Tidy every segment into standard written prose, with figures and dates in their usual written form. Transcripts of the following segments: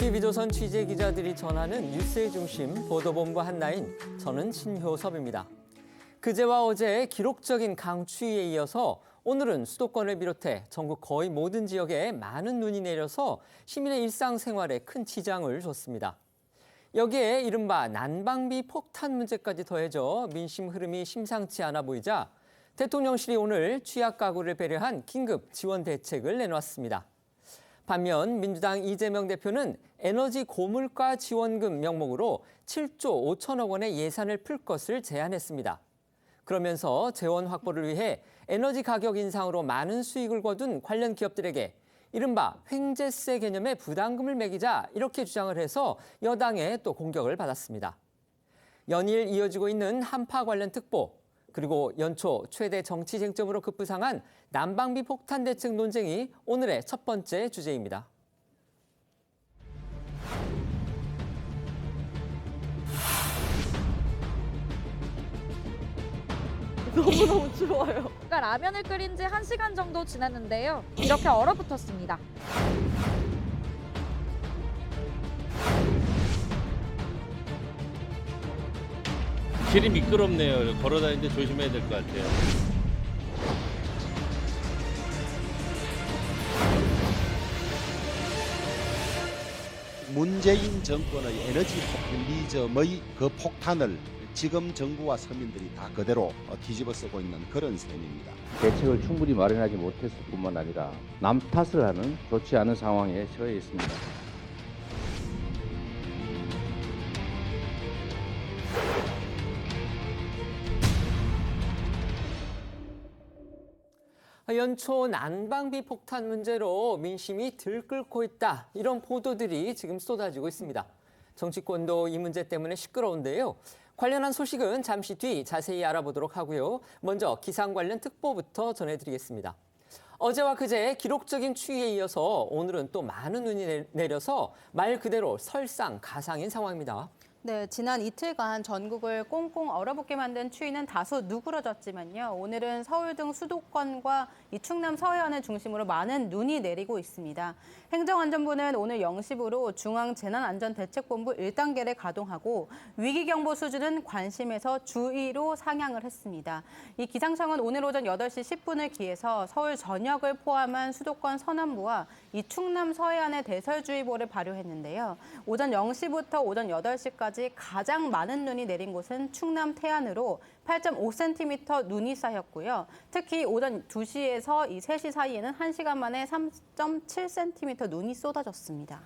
TV조선 취재기자들이 전하는 뉴스의 중심 보도본부 한나인, 저는 신효섭입니다. 그제와 어제 기록적인 강추위에 이어서 오늘은 수도권을 비롯해 전국 거의 모든 지역에 많은 눈이 내려서 시민의 일상생활에 큰 지장을 줬습니다. 여기에 이른바 난방비 폭탄 문제까지 더해져 민심 흐름이 심상치 않아 보이자 대통령실이 오늘 취약 가구를 배려한 긴급 지원 대책을 내놓았습니다. 반면 민주당 이재명 대표는 에너지 고물가 지원금 명목으로 7조 5천억 원의 예산을 풀 것을 제안했습니다. 그러면서 재원 확보를 위해 에너지 가격 인상으로 많은 수익을 거둔 관련 기업들에게 이른바 횡재세 개념의 부담금을 매기자 이렇게 주장을 해서 여당의 또 공격을 받았습니다. 연일 이어지고 있는 한파 관련 특보, 그리고 연초 최대 정치 쟁점으로 급부상한 난방비 폭탄 대책 논쟁이 오늘의 첫 번째 주제입니다. 너무너무 추워요. 그러니까 라면을 끓인 지 1시간 정도 지났는데요. 이렇게 얼어붙었습니다. 길이 미끄럽네요. 걸어 다니는데 조심해야 될 것 같아요. 문재인 정권의 에너지 포퓰리즘의 그 폭탄을 지금 정부와 서민들이 다 그대로 뒤집어 쓰고 있는 그런 셈입니다. 대책을 충분히 마련하지 못했을 뿐만 아니라 남 탓을 하는 좋지 않은 상황에 처해 있습니다. 연초 난방비 폭탄 문제로 민심이 들끓고 있다. 이런 보도들이 지금 쏟아지고 있습니다. 정치권도 이 문제 때문에 시끄러운데요. 관련한 소식은 잠시 뒤 자세히 알아보도록 하고요. 먼저 기상 관련 특보부터 전해드리겠습니다. 어제와 그제 기록적인 추위에 이어서 오늘은 또 많은 눈이 내려서 말 그대로 설상가상인 상황입니다. 네, 지난 이틀간 전국을 꽁꽁 얼어붙게 만든 추위는 다소 누그러졌지만요. 오늘은 서울 등 수도권과 이 충남 서해안을 중심으로 많은 눈이 내리고 있습니다. 행정안전부는 오늘 0시부로 중앙재난안전대책본부 1단계를 가동하고 위기경보 수준은 관심에서 주의로 상향을 했습니다. 이 기상청은 오늘 오전 8시 10분을 기해서 서울 전역을 포함한 수도권 서남부와 이 충남 서해안에 대설주의보를 발효했는데요. 오전 0시부터 오전 8시까지 가장 많은 눈이 내린 곳은 충남 태안으로 8.5cm 눈이 쌓였고요. 특히 오전 2시에서 이 3시 사이에는 1시간 만에 3.7cm 눈이 쏟아졌습니다.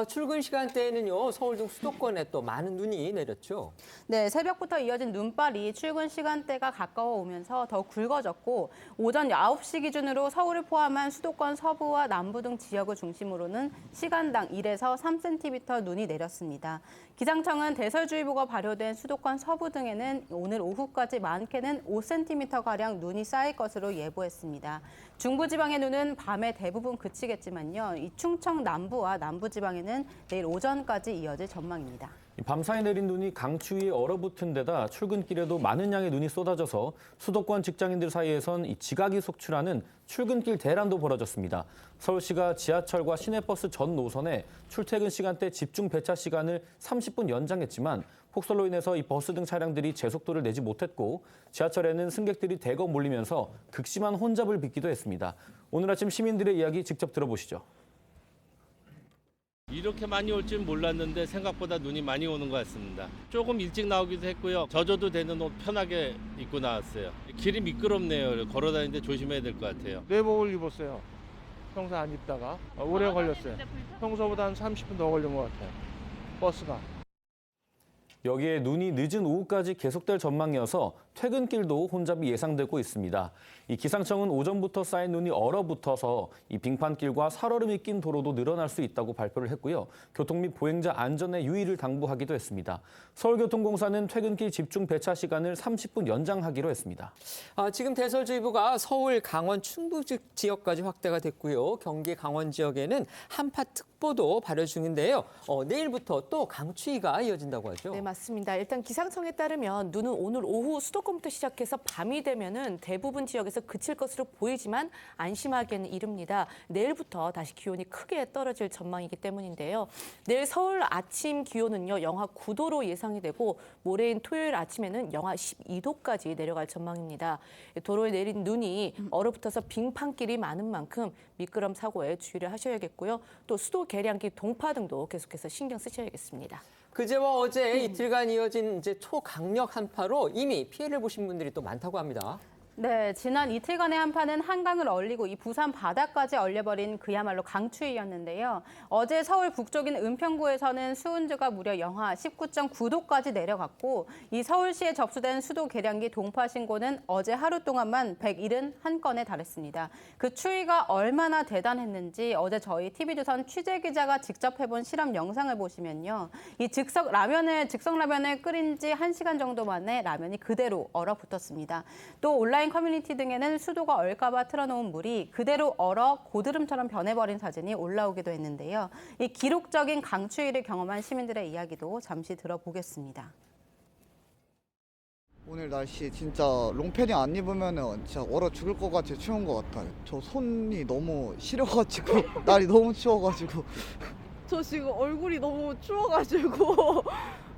출근 시간대에는요, 서울 등 수도권에 또 많은 눈이 내렸죠. 네, 새벽부터 이어진 눈발이 출근 시간대가 가까워 오면서 더 굵어졌고 오전 9시 기준으로 서울을 포함한 수도권 서부와 남부 등 지역을 중심으로는 시간당 1에서 3cm 눈이 내렸습니다. 기상청은 대설주의보가 발효된 수도권 서부 등에는 오늘 오후까지 많게는 5cm가량 눈이 쌓일 것으로 예보했습니다. 중부지방의 눈은 밤에 대부분 그치겠지만요. 이 충청 남부와 남부지방에는 내일 오전까지 이어질 전망입니다. 밤사이 내린 눈이 강추위에 얼어붙은 데다 출근길에도 많은 양의 눈이 쏟아져서 수도권 직장인들 사이에선 이 지각이 속출하는 출근길 대란도 벌어졌습니다. 서울시가 지하철과 시내버스 전 노선에 출퇴근 시간대 집중 배차 시간을 30분 연장했지만 폭설로 인해서 이 버스 등 차량들이 제속도를 내지 못했고 지하철에는 승객들이 대거 몰리면서 극심한 혼잡을 빚기도 했습니다. 오늘 아침 시민들의 이야기 직접 들어보시죠. 이렇게 많이 올 줄 몰랐는데 생각보다 눈이 많이 오는 것 같습니다. 조금 일찍 나오기도 했고요. 젖어도 되는 옷 편하게 입고 나왔어요. 길이 미끄럽네요. 걸어 다니는데 조심해야 될 것 같아요. 내복을 입었어요. 평소 안 입다가 오래 걸렸어요. 평소보다 한 30분 더 걸린 것 같아요. 버스가. 여기에 눈이 늦은 오후까지 계속될 전망이어서 퇴근길도 혼잡이 예상되고 있습니다. 이 기상청은 오전부터 쌓인 눈이 얼어붙어서 이 빙판길과 살얼음이 낀 도로도 늘어날 수 있다고 발표를 했고요. 교통 및 보행자 안전에 유의를 당부하기도 했습니다. 서울교통공사는 퇴근길 집중 배차 시간을 30분 연장하기로 했습니다. 지금 대설주의보가 서울, 강원, 충북 지역까지 확대가 됐고요. 경기, 강원 지역에는 한파특보도 발효 중인데요. 내일부터 또 강추위가 이어진다고 하죠. 네, 맞습니다. 맞습니다. 일단 기상청에 따르면 눈은 오늘 오후 수도권부터 시작해서 밤이 되면은 대부분 지역에서 그칠 것으로 보이지만 안심하기에는 이릅니다. 내일부터 다시 기온이 크게 떨어질 전망이기 때문인데요. 내일 서울 아침 기온은요, 영하 9도로 예상이 되고 모레인 토요일 아침에는 영하 12도까지 내려갈 전망입니다. 도로에 내린 눈이 얼어붙어서 빙판길이 많은 만큼 미끄럼 사고에 주의를 하셔야겠고요. 또 수도 계량기 동파 등도 계속해서 신경 쓰셔야겠습니다. 그제와 어제 이틀간 이어진 이제 초강력 한파로 이미 피해를 보신 분들이 또 많다고 합니다. 네, 지난 이틀간의 한파는 한강을 얼리고 이 부산 바다까지 얼려버린 그야말로 강추위였는데요. 어제 서울 북쪽인 은평구에서는 수온주가 무려 영하 19.9도까지 내려갔고 이 서울시에 접수된 수도 계량기 동파 신고는 어제 하루 동안만 171건에 달했습니다. 그 추위가 얼마나 대단했는지 어제 저희 TV조선 취재기자가 직접 해본 실험 영상을 보시면요. 이 즉석 라면을 끓인 지 1시간 정도 만에 라면이 그대로 얼어붙었습니다. 또 온라인 커뮤니티 등에는 수도가 얼까봐 틀어놓은 물이 그대로 얼어 고드름처럼 변해버린 사진이 올라오기도 했는데요. 이 기록적인 강추위를 경험한 시민들의 이야기도 잠시 들어보겠습니다. 오늘 날씨 진짜 롱패딩 안 입으면은 진짜 얼어 죽을 것 같이 추운 것 같아요. 저 손이 너무 시려가지고 날이 너무 추워가지고 저 지금 얼굴이 너무 추워가지고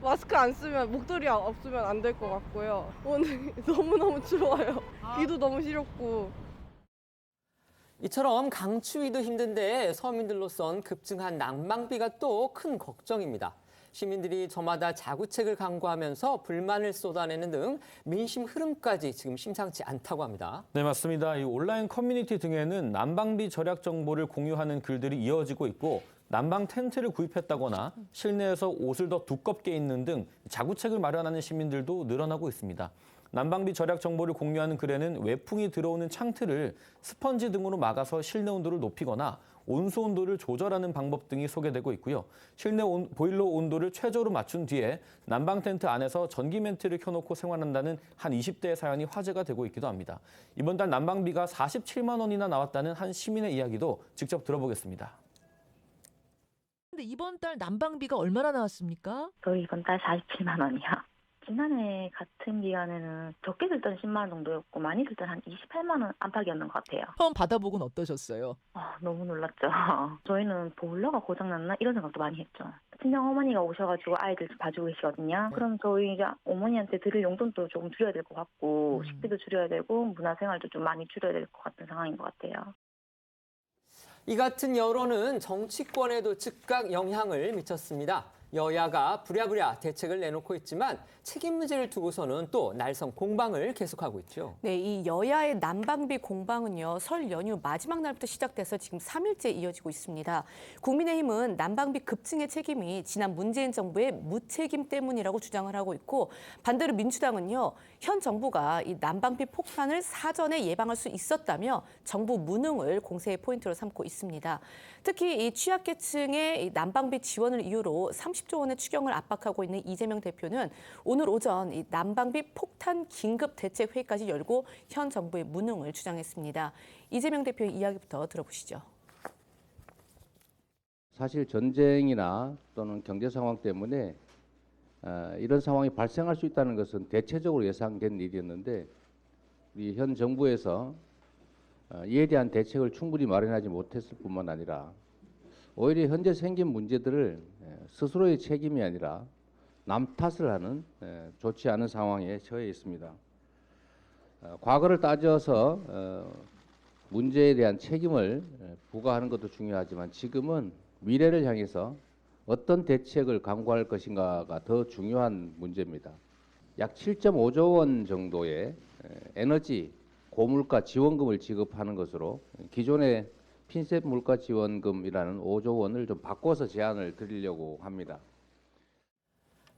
마스크 안 쓰면 목도리 없으면 안 될 것 같고요. 오늘 너무너무 추워요. 귀도 너무 시렵고. 이처럼 강추위도 힘든데 서민들로선 급증한 난방비가 또 큰 걱정입니다. 시민들이 저마다 자구책을 강구하면서 불만을 쏟아내는 등 민심 흐름까지 지금 심상치 않다고 합니다. 네, 맞습니다. 이 온라인 커뮤니티 등에는 난방비 절약 정보를 공유하는 글들이 이어지고 있고 난방 텐트를 구입했다거나 실내에서 옷을 더 두껍게 입는 등 자구책을 마련하는 시민들도 늘어나고 있습니다. 난방비 절약 정보를 공유하는 글에는 외풍이 들어오는 창틀을 스펀지 등으로 막아서 실내 온도를 높이거나 온수 온도를 조절하는 방법 등이 소개되고 있고요. 실내 보일러 온도를 최저로 맞춘 뒤에 난방 텐트 안에서 전기 멘트를 켜놓고 생활한다는 한 20대의 사연이 화제가 되고 있기도 합니다. 이번 달 난방비가 47만 원이나 나왔다는 한 시민의 이야기도 직접 들어보겠습니다. 근데 이번 달 난방비가 얼마나 나왔습니까? 저희 이번 달 47만 원이요. 지난해 같은 기간에는 적게 들 때는 10만 원 정도였고 많이 들 때는 한 28만 원 안팎이었는 것 같아요. 처음 받아보곤 어떠셨어요? 너무 놀랐죠. 저희는 보일러가 고장났나 이런 생각도 많이 했죠. 친정 어머니가 오셔가지고 아이들 봐주고 계시거든요. 그럼 저희 이제 어머니한테 드릴 용돈도 조금 줄여야 될 것 같고 식비도 줄여야 되고 문화생활도 좀 많이 줄여야 될 것 같은 상황인 것 같아요. 이 같은 여론은 정치권에도 즉각 영향을 미쳤습니다. 여야가 부랴부랴 대책을 내놓고 있지만 책임 문제를 두고서는 또 날선 공방을 계속하고 있죠. 네, 이 여야의 난방비 공방은요, 설 연휴 마지막 날부터 시작돼서 지금 3일째 이어지고 있습니다. 국민의힘은 난방비 급증의 책임이 지난 문재인 정부의 무책임 때문이라고 주장을 하고 있고 반대로 민주당은요, 현 정부가 이 난방비 폭탄을 사전에 예방할 수 있었다며 정부 무능을 공세의 포인트로 삼고 있습니다. 특히 이 취약계층의 난방비 지원을 이유로 30조 원의 추경을 압박하고 있는 이재명 대표는 오늘 오전 이 난방비 폭탄 긴급 대책 회의까지 열고 현 정부의 무능을 주장했습니다. 이재명 대표의 이야기부터 들어보시죠. 사실 전쟁이나 또는 경제 상황 때문에 이런 상황이 발생할 수 있다는 것은 대체적으로 예상된 일이었는데 우리 현 정부에서 이에 대한 대책을 충분히 마련하지 못했을 뿐만 아니라 오히려 현재 생긴 문제들을 스스로의 책임이 아니라 남 탓을 하는 좋지 않은 상황에 처해 있습니다. 과거를 따져서 문제에 대한 책임을 부과하는 것도 중요하지만 지금은 미래를 향해서 어떤 대책을 강구할 것인가가 더 중요한 문제입니다. 약 7.5조 원 정도의 에너지 고물가 지원금을 지급하는 것으로 기존의 핀셋 물가 지원금이라는 5조 원을 좀 바꿔서 제안을 드리려고 합니다.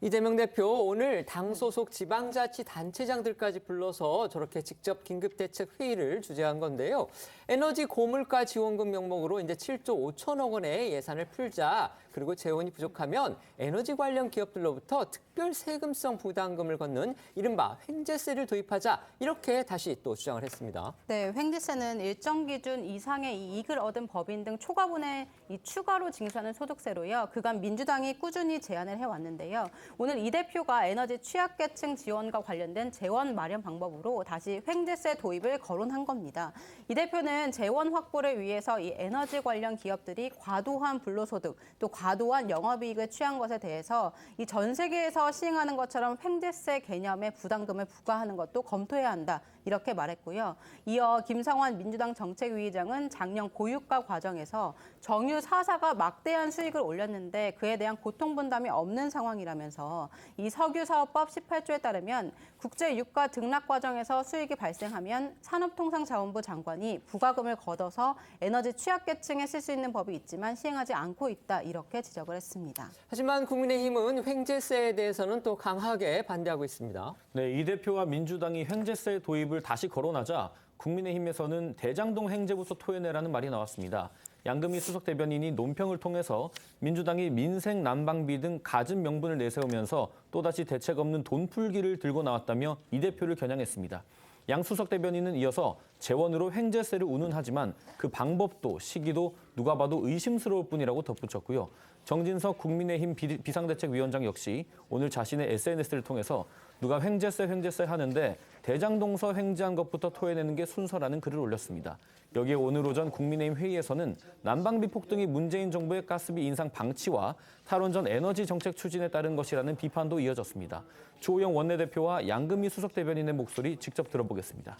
이재명 대표 오늘 당 소속 지방자치단체장들까지 불러서 저렇게 직접 긴급대책 회의를 주재한 건데요. 에너지 고물가 지원금 명목으로 이제 7조 5천억 원의 예산을 풀자 그리고 재원이 부족하면 에너지 관련 기업들로부터 특별 세금성 부담금을 걷는 이른바 횡재세를 도입하자 이렇게 다시 또 주장을 했습니다. 네, 횡재세는 일정 기준 이상의 이익을 얻은 법인 등 초과분에 추가로 징수하는 소득세로요. 그간 민주당이 꾸준히 제안을 해왔는데요. 오늘 이 대표가 에너지 취약계층 지원과 관련된 재원 마련 방법으로 다시 횡재세 도입을 거론한 겁니다. 이 대표는 재원 확보를 위해서 이 에너지 관련 기업들이 과도한 불로소득 또 과도한 영업이익을 취한 것에 대해서 이 전 세계에서 시행하는 것처럼 횡재세 개념의 부담금을 부과하는 것도 검토해야 한다. 이렇게 말했고요. 이어 김상환 민주당 정책위의장은 작년 고유가 과정에서 정유 4사가 막대한 수익을 올렸는데 그에 대한 고통 분담이 없는 상황이라면서 이 석유사업법 18조에 따르면 국제 유가 등락 과정에서 수익이 발생하면 산업통상자원부 장관이 부과금을 걷어서 에너지 취약계층에 쓸 수 있는 법이 있지만 시행하지 않고 있다. 이렇게 지적을 했습니다. 하지만 국민의힘은 횡재세에 대해서는 또 강하게 반대하고 있습니다. 네, 이 대표와 민주당이 횡재세 도입을 다시 거론하자 국민의힘에서는 대장동 횡재부터 토해내라는 말이 나왔습니다. 양금희 수석 대변인이 논평을 통해서 민주당이 민생 난방비 등 갖은 명분을 내세우면서 또다시 대책 없는 돈풀기를 들고 나왔다며 이 대표를 겨냥했습니다. 양 수석 대변인은 이어서 재원으로 횡재세를 운운하지만 그 방법도 시기도 누가 봐도 의심스러울 뿐이라고 덧붙였고요. 정진석 국민의힘 비상대책위원장 역시 오늘 자신의 SNS를 통해서 누가 횡재세 하는데 대장동서 횡재한 것부터 토해내는 게 순서라는 글을 올렸습니다. 여기에 오늘 오전 국민의힘 회의에서는 난방비 폭등이 문재인 정부의 가스비 인상 방치와 탈원전 에너지 정책 추진에 따른 것이라는 비판도 이어졌습니다. 조호영 원내대표와 양금희 수석 대변인의 목소리 직접 들어보겠습니다.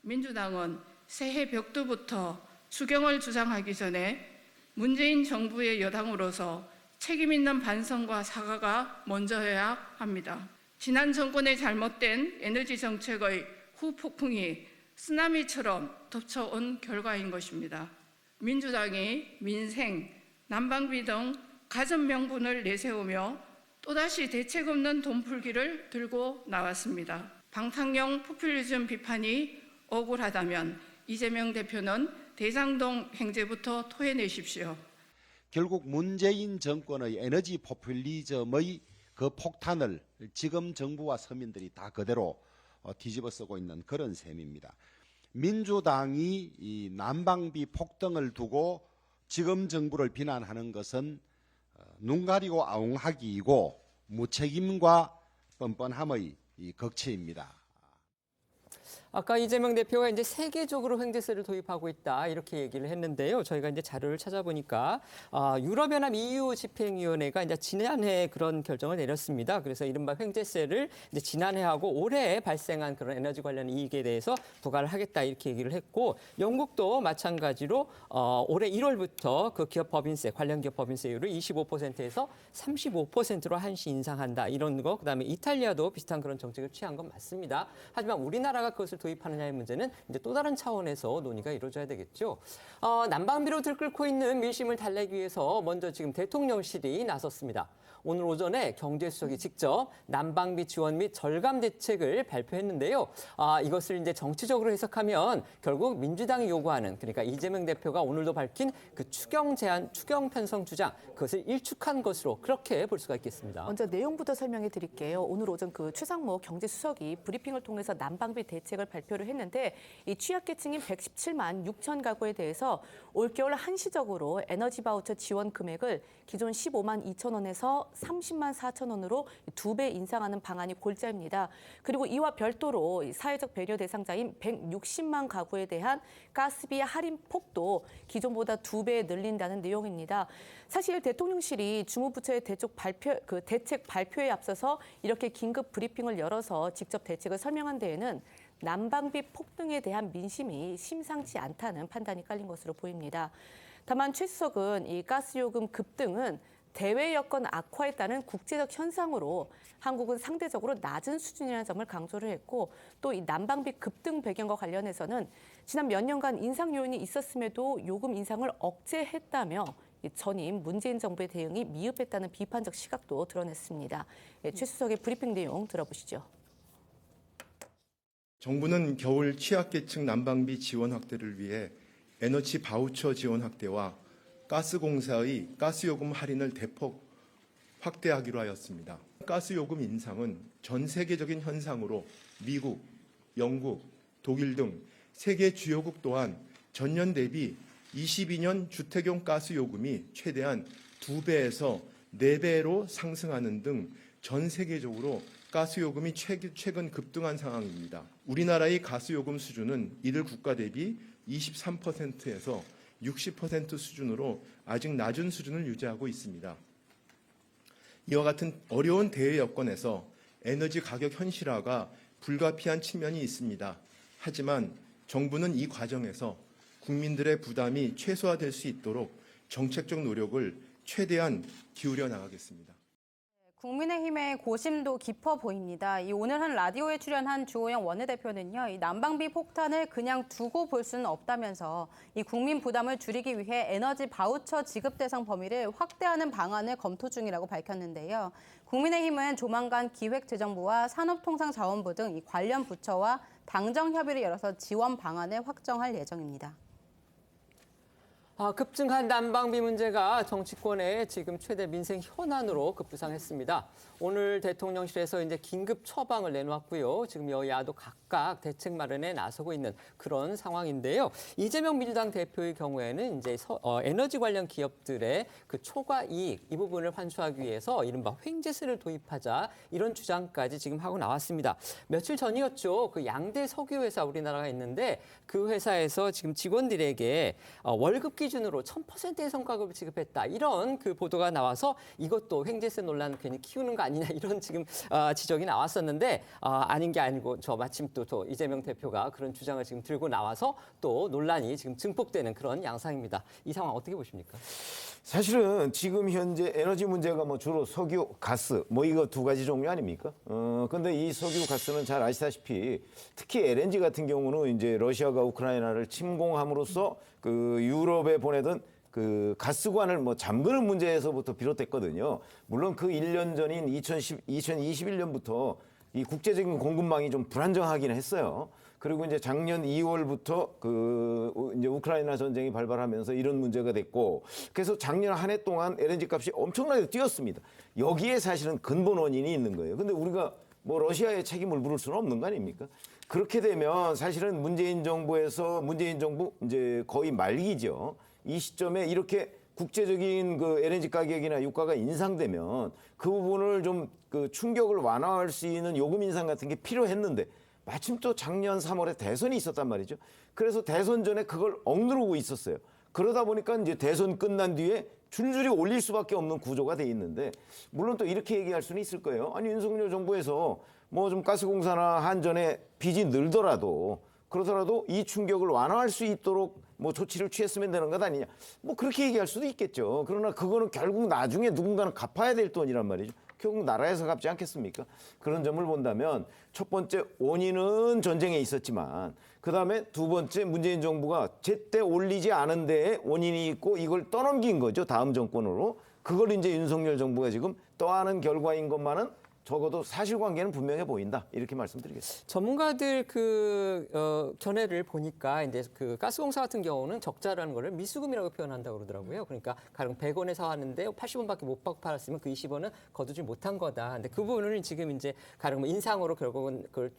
민주당은 새해 벽두부터 추경을 주장하기 전에 문재인 정부의 여당으로서 책임 있는 반성과 사과가 먼저여야 합니다. 지난 정권의 잘못된 에너지 정책의 후폭풍이 쓰나미처럼 덮쳐온 결과인 것입니다. 민주당이 민생, 난방비 등 가전 명분을 내세우며 또다시 대책 없는 돈풀기를 들고 나왔습니다. 방탕용 포퓰리즘 비판이 억울하다면 이재명 대표는 대장동 횡재부터 토해내십시오. 결국 문재인 정권의 에너지 포퓰리즘의 그 폭탄을 지금 정부와 서민들이 다 그대로 뒤집어 쓰고 있는 그런 셈입니다. 민주당이 이 난방비 폭등을 두고 지금 정부를 비난하는 것은 눈 가리고 아웅하기이고 무책임과 뻔뻔함의 극치입니다. 아까 이재명 대표가 이제 세계적으로 횡재세를 도입하고 있다 이렇게 얘기를 했는데요. 저희가 이제 자료를 찾아보니까 유럽연합 EU 집행위원회가 이제 지난해 그런 결정을 내렸습니다. 그래서 이른바 횡재세를 이제 지난해하고 올해 발생한 그런 에너지 관련 이익에 대해서 부과를 하겠다 이렇게 얘기를 했고, 영국도 마찬가지로 올해 1월부터 그 기업 법인세 관련 기업 법인세율을 25%에서 35%로 한시 인상한다 이런 거. 그다음에 이탈리아도 비슷한 그런 정책을 취한 건 맞습니다. 하지만 우리나라가 그것을 도입하느냐의 문제는 이제 또 다른 차원에서 논의가 이루어져야 되겠죠. 난방비로 들끓고 있는 민심을 달래기 위해서 먼저 지금 대통령실이 나섰습니다. 오늘 오전에 경제수석이 직접 난방비 지원 및 절감 대책을 발표했는데요. 이것을 이제 정치적으로 해석하면 결국 민주당이 요구하는, 그러니까 이재명 대표가 오늘도 밝힌 그 추경 제한, 추경 편성 주장, 그것을 일축한 것으로 그렇게 볼 수가 있겠습니다. 먼저 내용부터 설명해 드릴게요. 오늘 오전 그 최상목 경제수석이 브리핑을 통해서 난방비 대책을 발표를 했는데, 이 취약계층인 117만 6천 가구에 대해서 올겨울 한시적으로 에너지 바우처 지원 금액을 기존 15만 2천 원에서 30만 4천 원으로 2배 인상하는 방안이 골자입니다. 그리고 이와 별도로 사회적 배려 대상자인 160만 가구에 대한 가스비 할인 폭도 기존보다 2배 늘린다는 내용입니다. 사실 대통령실이 주무부처의 대책 발표에 앞서서 이렇게 긴급 브리핑을 열어서 직접 대책을 설명한 데에는 난방비 폭등에 대한 민심이 심상치 않다는 판단이 깔린 것으로 보입니다. 다만 최 수석은 이 가스요금 급등은 대외 여건 악화에 따른 국제적 현상으로 한국은 상대적으로 낮은 수준이라는 점을 강조를 했고, 또 이 난방비 급등 배경과 관련해서는 지난 몇 년간 인상 요인이 있었음에도 요금 인상을 억제했다며 전임 문재인 정부의 대응이 미흡했다는 비판적 시각도 드러냈습니다. 최 수석의 브리핑 내용 들어보시죠. 정부는 겨울 취약계층 난방비 지원 확대를 위해 에너지 바우처 지원 확대와 가스공사의 가스요금 할인을 대폭 확대하기로 하였습니다. 가스요금 인상은 전 세계적인 현상으로 미국, 영국, 독일 등 세계 주요국 또한 전년 대비 22년 주택용 가스요금이 최대한 2배에서 4배로 상승하는 등 전 세계적으로 가스요금이 최근 급등한 상황입니다. 우리나라의 가스요금 수준은 이들 국가 대비 23%에서 60% 수준으로 아직 낮은 수준을 유지하고 있습니다. 이와 같은 어려운 대외 여건에서 에너지 가격 현실화가 불가피한 측면이 있습니다. 하지만 정부는 이 과정에서 국민들의 부담이 최소화될 수 있도록 정책적 노력을 최대한 기울여 나가겠습니다. 국민의힘의 고심도 깊어 보입니다. 이 오늘 한 라디오에 출연한 주호영 원내대표는요, 이 난방비 폭탄을 그냥 두고 볼 수는 없다면서 이 국민 부담을 줄이기 위해 에너지 바우처 지급 대상 범위를 확대하는 방안을 검토 중이라고 밝혔는데요. 국민의힘은 조만간 기획재정부와 산업통상자원부 등 이 관련 부처와 당정 협의를 열어서 지원 방안을 확정할 예정입니다. 급증한 난방비 문제가 정치권의 지금 최대 민생 현안으로 급부상했습니다. 오늘 대통령실에서 이제 긴급 처방을 내놓았고요. 지금 여야도 각각 대책 마련에 나서고 있는 그런 상황인데요. 이재명 민주당 대표의 경우에는 이제 에너지 관련 기업들의 그 초과 이익 이 부분을 환수하기 위해서 이른바 횡재세를 도입하자 이런 주장까지 지금 하고 나왔습니다. 며칠 전이었죠. 그 양대 석유회사 우리나라가 있는데 그 회사에서 지금 직원들에게 월급 기준으로 1000%의 성과급을 지급했다. 이런 그 보도가 나와서 이것도 횡재세 논란을 괜히 키우는 거 아니냐 이런 지금 지적이 나왔었는데 아닌 게 아니고 마침 또 이재명 대표가 그런 주장을 지금 들고 나와서 또 논란이 지금 증폭되는 그런 양상입니다. 이 상황 어떻게 보십니까? 사실은 지금 현재 에너지 문제가 뭐 주로 석유, 가스 뭐 이거 두 가지 종류 아닙니까? 근데 이 석유, 가스는 잘 아시다시피 특히 LNG 같은 경우는 이제 러시아가 우크라이나를 침공함으로써 그 유럽에 보내던 그 가스관을 뭐 잠그는 문제에서부터 비롯됐거든요. 물론 그 1년 전인 2021년부터 이 국제적인 공급망이 좀 불안정하긴 했어요. 그리고 이제 작년 2월부터 그 이제 우크라이나 전쟁이 발발하면서 이런 문제가 됐고, 그래서 작년 한 해 동안 LNG 값이 엄청나게 뛰었습니다. 여기에 사실은 근본 원인이 있는 거예요. 근데 우리가 뭐 러시아의 책임을 물을 수는 없는 거 아닙니까? 그렇게 되면 사실은 문재인 정부 이제 거의 말기죠. 이 시점에 이렇게 국제적인 그 LNG 가격이나 유가가 인상되면 그 부분을 좀 그 충격을 완화할 수 있는 요금 인상 같은 게 필요했는데 마침 또 작년 3월에 대선이 있었단 말이죠. 그래서 대선 전에 그걸 억누르고 있었어요. 그러다 보니까 이제 대선 끝난 뒤에 줄줄이 올릴 수밖에 없는 구조가 돼 있는데, 물론 또 이렇게 얘기할 수는 있을 거예요. 아니 윤석열 정부에서 뭐 좀 가스공사나 한전에 빚이 늘더라도 그러더라도 이 충격을 완화할 수 있도록 뭐 조치를 취했으면 되는 것 아니냐. 뭐 그렇게 얘기할 수도 있겠죠. 그러나 그거는 결국 나중에 누군가는 갚아야 될 돈이란 말이죠. 결국 나라에서 갚지 않겠습니까? 그런 점을 본다면 첫 번째 원인은 전쟁에 있었지만 그다음에 두 번째 문재인 정부가 제때 올리지 않은 데에 원인이 있고 이걸 떠넘긴 거죠. 다음 정권으로. 그걸 이제 윤석열 정부가 지금 떠안은 결과인 것만은 적어도 사실관계는 분명해 보인다. 이렇게 말씀드리겠습니다. 전문가들 견해를 보니까 이제 그 가스공사 같은 경우는 적자라는 거를 미수금이라고 표현한다고 그러더라고요. 그러니까 가령 100원에 사왔는데 80원밖에 못 받고 팔았으면 그 20원은 거두지 못한 거다. 근데 그 부분을 지금 이제 가령 인상으로 결국은 그걸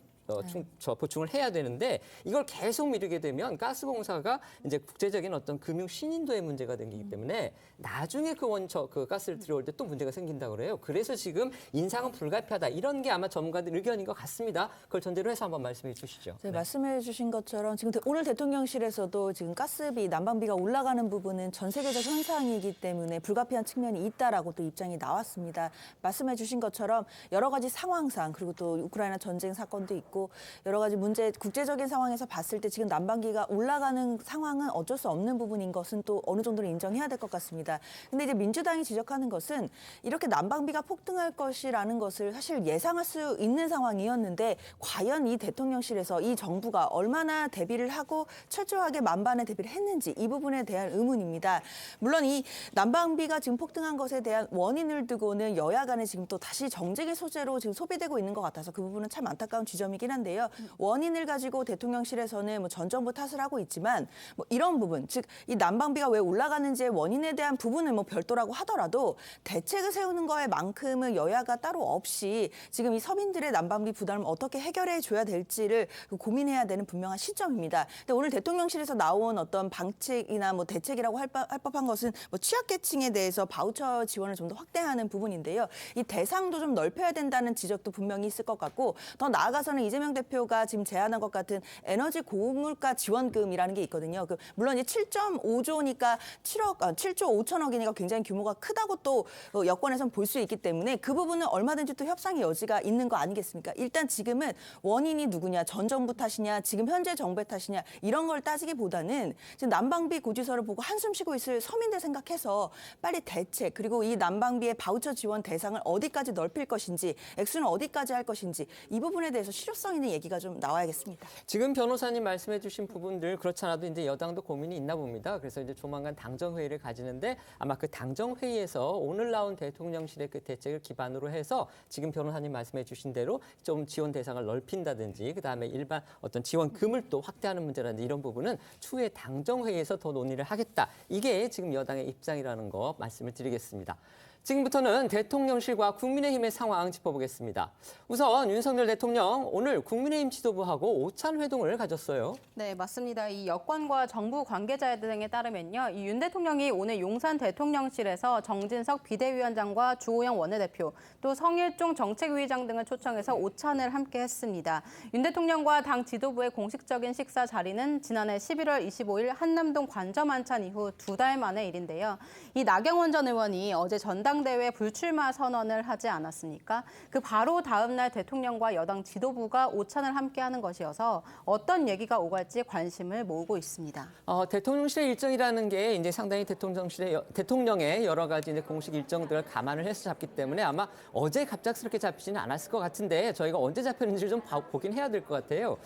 보충을 해야 되는데 이걸 계속 미루게 되면 가스공사가 이제 국제적인 어떤 금융 신인도의 문제가 생기기 때문에 나중에 그 가스를 들여올 때 또 문제가 생긴다고 그래요. 그래서 지금 인상은 불가피하다. 이런 게 아마 전문가들 의견인 것 같습니다. 그걸 전제로 해서 한번 말씀해 주시죠. 네, 말씀해 주신 것처럼 지금 오늘 대통령실에서도 지금 가스비, 난방비가 올라가는 부분은 전 세계적 현상이기 때문에 불가피한 측면이 있다라고 또 입장이 나왔습니다. 말씀해 주신 것처럼 여러 가지 상황상 그리고 또 우크라이나 전쟁 사건도 있고 여러 가지 문제, 국제적인 상황에서 봤을 때 지금 난방비가 올라가는 상황은 어쩔 수 없는 부분인 것은 또 어느 정도는 인정해야 될 것 같습니다. 근데 이제 민주당이 지적하는 것은 이렇게 난방비가 폭등할 것이라는 것을 사실 예상할 수 있는 상황이었는데 과연 이 대통령실에서 이 정부가 얼마나 대비를 하고 철저하게 만반의 대비를 했는지 이 부분에 대한 의문입니다. 물론 이 난방비가 지금 폭등한 것에 대한 원인을 두고는 여야 간에 지금 또 다시 정쟁의 소재로 지금 소비되고 있는 것 같아서 그 부분은 참 안타까운 지점이긴 한데요. 원인을 가지고 대통령실에서는 전 정부 탓을 하고 있지만 이런 부분, 즉 이 난방비가 왜 올라가는지의 원인에 대한 부분을 별도라고 하더라도 대책을 세우는 거에 만큼은 여야가 따로 없이 지금 이 서민들의 난방비 부담을 어떻게 해결해 줘야 될지를 고민해야 되는 분명한 시점입니다. 근데 오늘 대통령실에서 나온 어떤 방책이나 대책이라고 할 법한 것은 취약계층에 대해서 바우처 지원을 좀 더 확대하는 부분인데요. 이 대상도 좀 넓혀야 된다는 지적도 분명히 있을 것 같고 더 나아가서는 이재명 대표가 지금 제안한 것 같은 에너지 고물가 지원금이라는 게 있거든요. 물론 이제 7.5조니까 7조 5천억이니까 굉장히 규모가 크다고 또 여권에서는 볼 수 있기 때문에 그 부분은 얼마든지 또 협상의 여지가 있는 거 아니겠습니까? 일단 지금은 원인이 누구냐, 전 정부 탓이냐, 지금 현재 정부의 탓이냐 이런 걸 따지기보다는 지금 난방비 고지서를 보고 한숨 쉬고 있을 서민들 생각해서 빨리 대책 그리고 이 난방비의 바우처 지원 대상을 어디까지 넓힐 것인지, 액수는 어디까지 할 것인지 이 부분에 대해서 실효성 있는 얘기가 좀 나와야겠습니다. 지금 변호사님 말씀해주신 부분들 그렇지 않아도 이제 여당도 고민이 있나 봅니다. 그래서 이제 조만간 당정 회의를 가지는데 아마 그 당정 회의에서 오늘 나온 대통령실의 그 대책을 기반으로 해서 지금 변호사님 말씀해주신 대로 좀 지원 대상을 넓힌다든지 그다음에 일반 어떤 지원금을 또 확대하는 문제라든지 이런 부분은 추후에 당정 회의에서 더 논의를 하겠다. 이게 지금 여당의 입장이라는 거 말씀을 드리겠습니다. 지금부터는 대통령실과 국민의힘의 상황 짚어보겠습니다. 우선 윤석열 대통령 오늘 국민의힘 지도부하고 오찬 회동을 가졌어요. 네, 맞습니다. 이 여권과 정부 관계자 등에 따르면요. 이 윤 대통령이 오늘 용산 대통령실에서 정진석 비대위원장과 주호영 원내대표, 또 성일종 정책위의장 등을 초청해서 오찬을 함께 했습니다. 윤 대통령과 당 지도부의 공식적인 식사 자리는 지난해 11월 25일 한남동 관저 만찬 이후 2달 만의 일인데요. 이 나경원 전 의원이 어제 전당대회 불출마 선언을 하지 않았습니까? 그 바로 다음 날 대통령과 여당 지도부가 오찬을 함께하는 것이어서 어떤 얘기가 오갈지 관심을 모으고 있습니다. 대통령실의 일정이라는 게 이제 상당히 대통령의 여러 가지 이제 공식 일정들을 감안을 해서 잡기 때문에 아마 어제 갑작스럽게 잡히지는 않았을 것 같은데 저희가 언제 잡혔는지 좀 보긴 해야 될 것 같아요.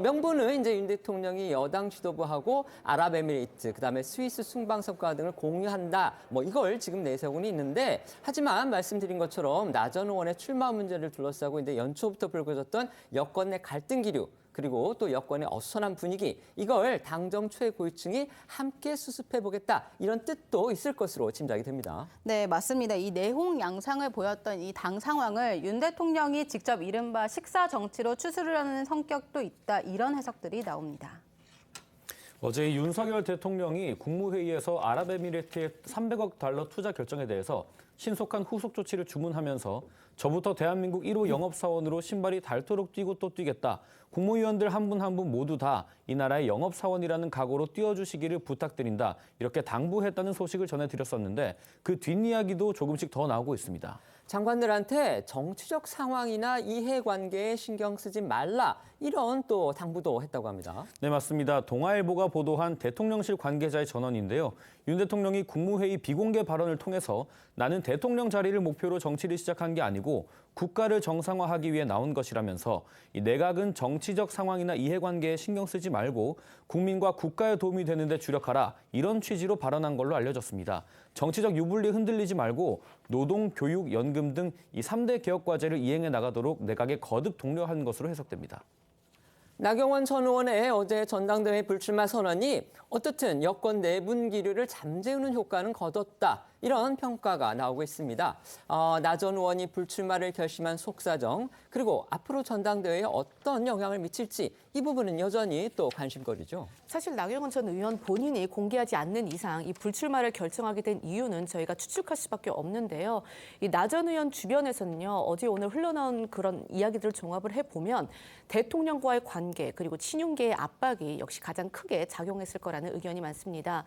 명분은 이제 윤 대통령이 여당 지도부하고 아랍에미리트, 그다음에 스위스 순방성과 등을 공유한다. 이걸 지금 내세우고 있는데 하지만 말씀드린 것처럼 나 전 의원의 출마 문제를 둘러싸고 이제 연초부터 불거졌던 여권 내 갈등 기류 그리고 또 여권의 어수선한 분위기 이걸 당정 최고위층이 함께 수습해보겠다 이런 뜻도 있을 것으로 짐작이 됩니다. 네, 맞습니다. 이 내홍 양상을 보였던 이 당 상황을 윤 대통령이 직접 이른바 식사 정치로 추스르려는 성격도 있다 이런 해석들이 나옵니다. 어제 윤석열 대통령이 국무회의에서 아랍에미리트의 300억 달러 투자 결정에 대해서 신속한 후속 조치를 주문하면서 저부터 대한민국 1호 영업사원으로 신발이 닳도록 뛰고 또 뛰겠다. 국무위원들 한 분 한 분 모두 다 이 나라의 영업사원이라는 각오로 뛰어주시기를 부탁드린다. 이렇게 당부했다는 소식을 전해드렸었는데 그 뒷이야기도 조금씩 더 나오고 있습니다. 장관들한테 정치적 상황이나 이해관계에 신경 쓰지 말라 이런 또 당부도 했다고 합니다. 네, 맞습니다. 동아일보가 보도한 대통령실 관계자의 전언인데요. 윤 대통령이 국무회의 비공개 발언을 통해서 나는 대통령 자리를 목표로 정치를 시작한 게 아니고 국가를 정상화하기 위해 나온 것이라면서 이 내각은 정치적 상황이나 이해관계에 신경 쓰지 말고 국민과 국가에 도움이 되는 데 주력하라 이런 취지로 발언한 걸로 알려졌습니다. 정치적 유불리 흔들리지 말고 노동, 교육, 연금 등 이 3대 개혁 과제를 이행해 나가도록 내각에 거듭 독려한 것으로 해석됩니다. 나경원 전 의원의 어제 전당대회 불출마 선언이 어떻든 여권 내분 기류를 잠재우는 효과는 거뒀다. 이런 평가가 나오고 있습니다. 나 전 의원이 불출마를 결심한 속사정, 그리고 앞으로 전당대회에 어떤 영향을 미칠지 이 부분은 여전히 또 관심거리죠. 사실 나경원 전 의원 본인이 공개하지 않는 이상 이 불출마를 결정하게 된 이유는 저희가 추측할 수밖에 없는데요. 이 나 전 의원 주변에서는요. 어제 오늘 흘러나온 그런 이야기들을 종합을 해보면 대통령과의 관계 그리고 친윤계의 압박이 역시 가장 크게 작용했을 거라는 의견이 많습니다.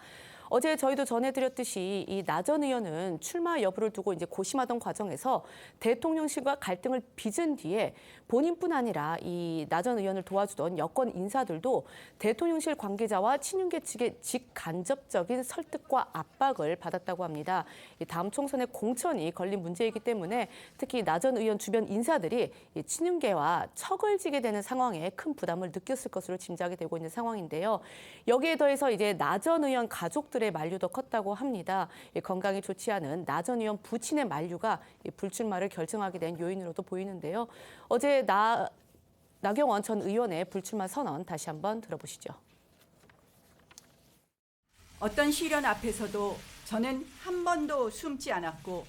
어제 저희도 전해드렸듯이 이 나 전 의원은 출마 여부를 두고 이제 고심하던 과정에서 대통령실과 갈등을 빚은 뒤에 본인뿐 아니라 이 나 전 의원을 도와주던 여권 인사들도 대통령실 관계자와 친윤계 측의 직간접적인 설득과 압박을 받았다고 합니다. 다음 총선에 공천이 걸린 문제이기 때문에 특히 나 전 의원 주변 인사들이 이 친윤계와 척을 지게 되는 상황에 큰 부담을 느꼈을 것으로 짐작이 되고 있는 상황인데요. 여기에 더해서 이제 나 전 의원 가족들의 만류도 컸다고 합니다. 건강이 좋지 않은 나 전 의원 부친의 만류가 불출마를 결정하게 된 요인으로도 보이는데요. 어제 나 나경원 전 의원의 불출마 선언 다시 한번 들어보시죠. 어떤 시련 앞에서도 저는 한 번도 숨지 않았고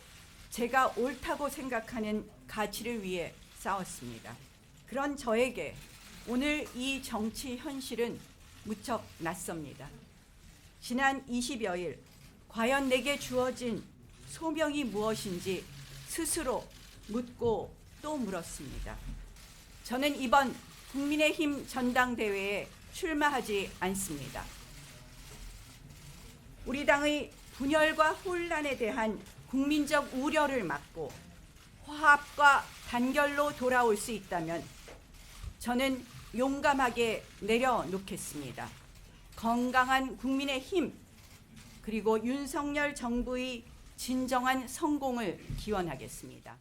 제가 옳다고 생각하는 가치를 위해 싸웠습니다. 그런 저에게 오늘 이 정치 현실은 무척 낯섭니다. 지난 20여일 과연 내게 주어진 소명이 무엇인지 스스로 묻고 또 물었습니다. 저는 이번 국민의힘 전당대회에 출마하지 않습니다. 우리 당의 분열과 혼란에 대한 국민적 우려를 막고 화합과 단결로 돌아올 수 있다면 저는 용감하게 내려놓겠습니다. 건강한 국민의 힘 그리고 윤석열 정부의 진정한 성공을 기원하겠습니다.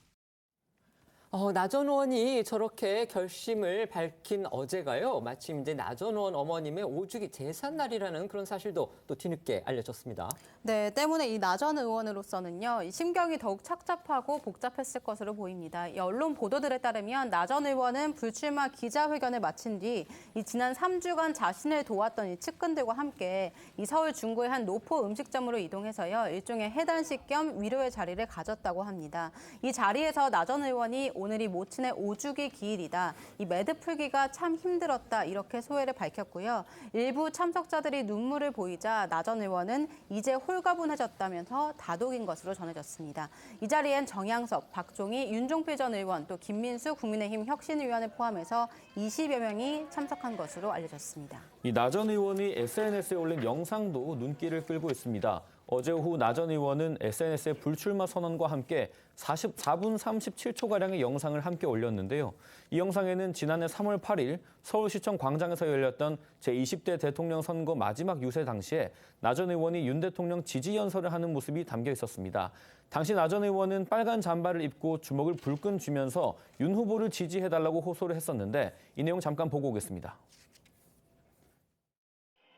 나 전 의원이 저렇게 결심을 밝힌 어제가요. 마침 이제 나 전 의원 어머님의 오주기 제삿날이라는 그런 사실도 또 뒤늦게 알려졌습니다. 네, 때문에 이 나 전 의원으로서는요, 이 심경이 더욱 착잡하고 복잡했을 것으로 보입니다. 이 언론 보도들에 따르면 나 전 의원은 불출마 기자회견을 마친 뒤 이 지난 3주간 자신을 도왔던 이 측근들과 함께 이 서울 중구의 한 노포 음식점으로 이동해서요, 일종의 해단식 겸 위로의 자리를 가졌다고 합니다. 이 자리에서 나 전 의원이 오늘이 모친의 오주기 기일이다. 이 매듭 풀기가 참 힘들었다. 이렇게 소회를 밝혔고요. 일부 참석자들이 눈물을 보이자 나 전 의원은 이제 홀가분해졌다면서 다독인 것으로 전해졌습니다. 이 자리엔 정양석, 박종희, 윤종필 전 의원, 또 김민수 국민의힘 혁신위원을 포함해서 20여 명이 참석한 것으로 알려졌습니다. 이 나 전 의원이 SNS에 올린 영상도 눈길을 끌고 있습니다. 어제 오후 나 전 의원은 SNS에 불출마 선언과 함께 44분 37초가량의 영상을 함께 올렸는데요. 이 영상에는 지난해 3월 8일 서울시청 광장에서 열렸던 제20대 대통령 선거 마지막 유세 당시에 나 전 의원이 윤 대통령 지지 연설을 하는 모습이 담겨 있었습니다. 당시 나 전 의원은 빨간 잠바를 입고 주먹을 불끈 쥐면서 윤 후보를 지지해달라고 호소를 했었는데 이 내용 잠깐 보고 오겠습니다.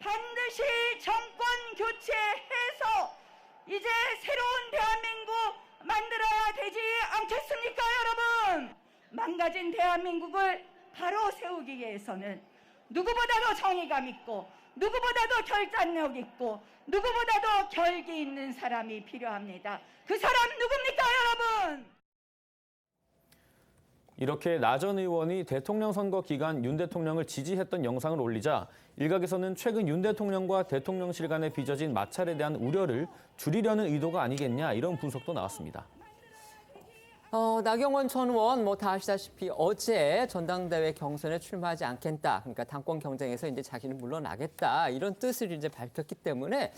반드시 정권 교체해서 이제 새로운 대한민국 만들어야 되지 않겠습니까, 여러분? 망가진 대한민국을 바로 세우기 위해서는 누구보다도 정의감 있고 누구보다도 결단력 있고 누구보다도 결기 있는 사람이 필요합니다. 그 사람 누굽니까, 여러분? 이렇게 나 전 의원이 대통령 선거 기간 윤 대통령을 지지했던 영상을 올리자 일각에서는 최근 윤 대통령과 대통령실 간에 빚어진 마찰에 대한 우려를 줄이려는 의도가 아니겠냐 이런 분석도 나왔습니다. 나경원 전 의원 다 아시다시피 어제 전당대회 경선에 출마하지 않겠다. 그러니까 당권 경쟁에서 이제 자기는 물러나겠다. 이런 뜻을 이제 밝혔기 때문에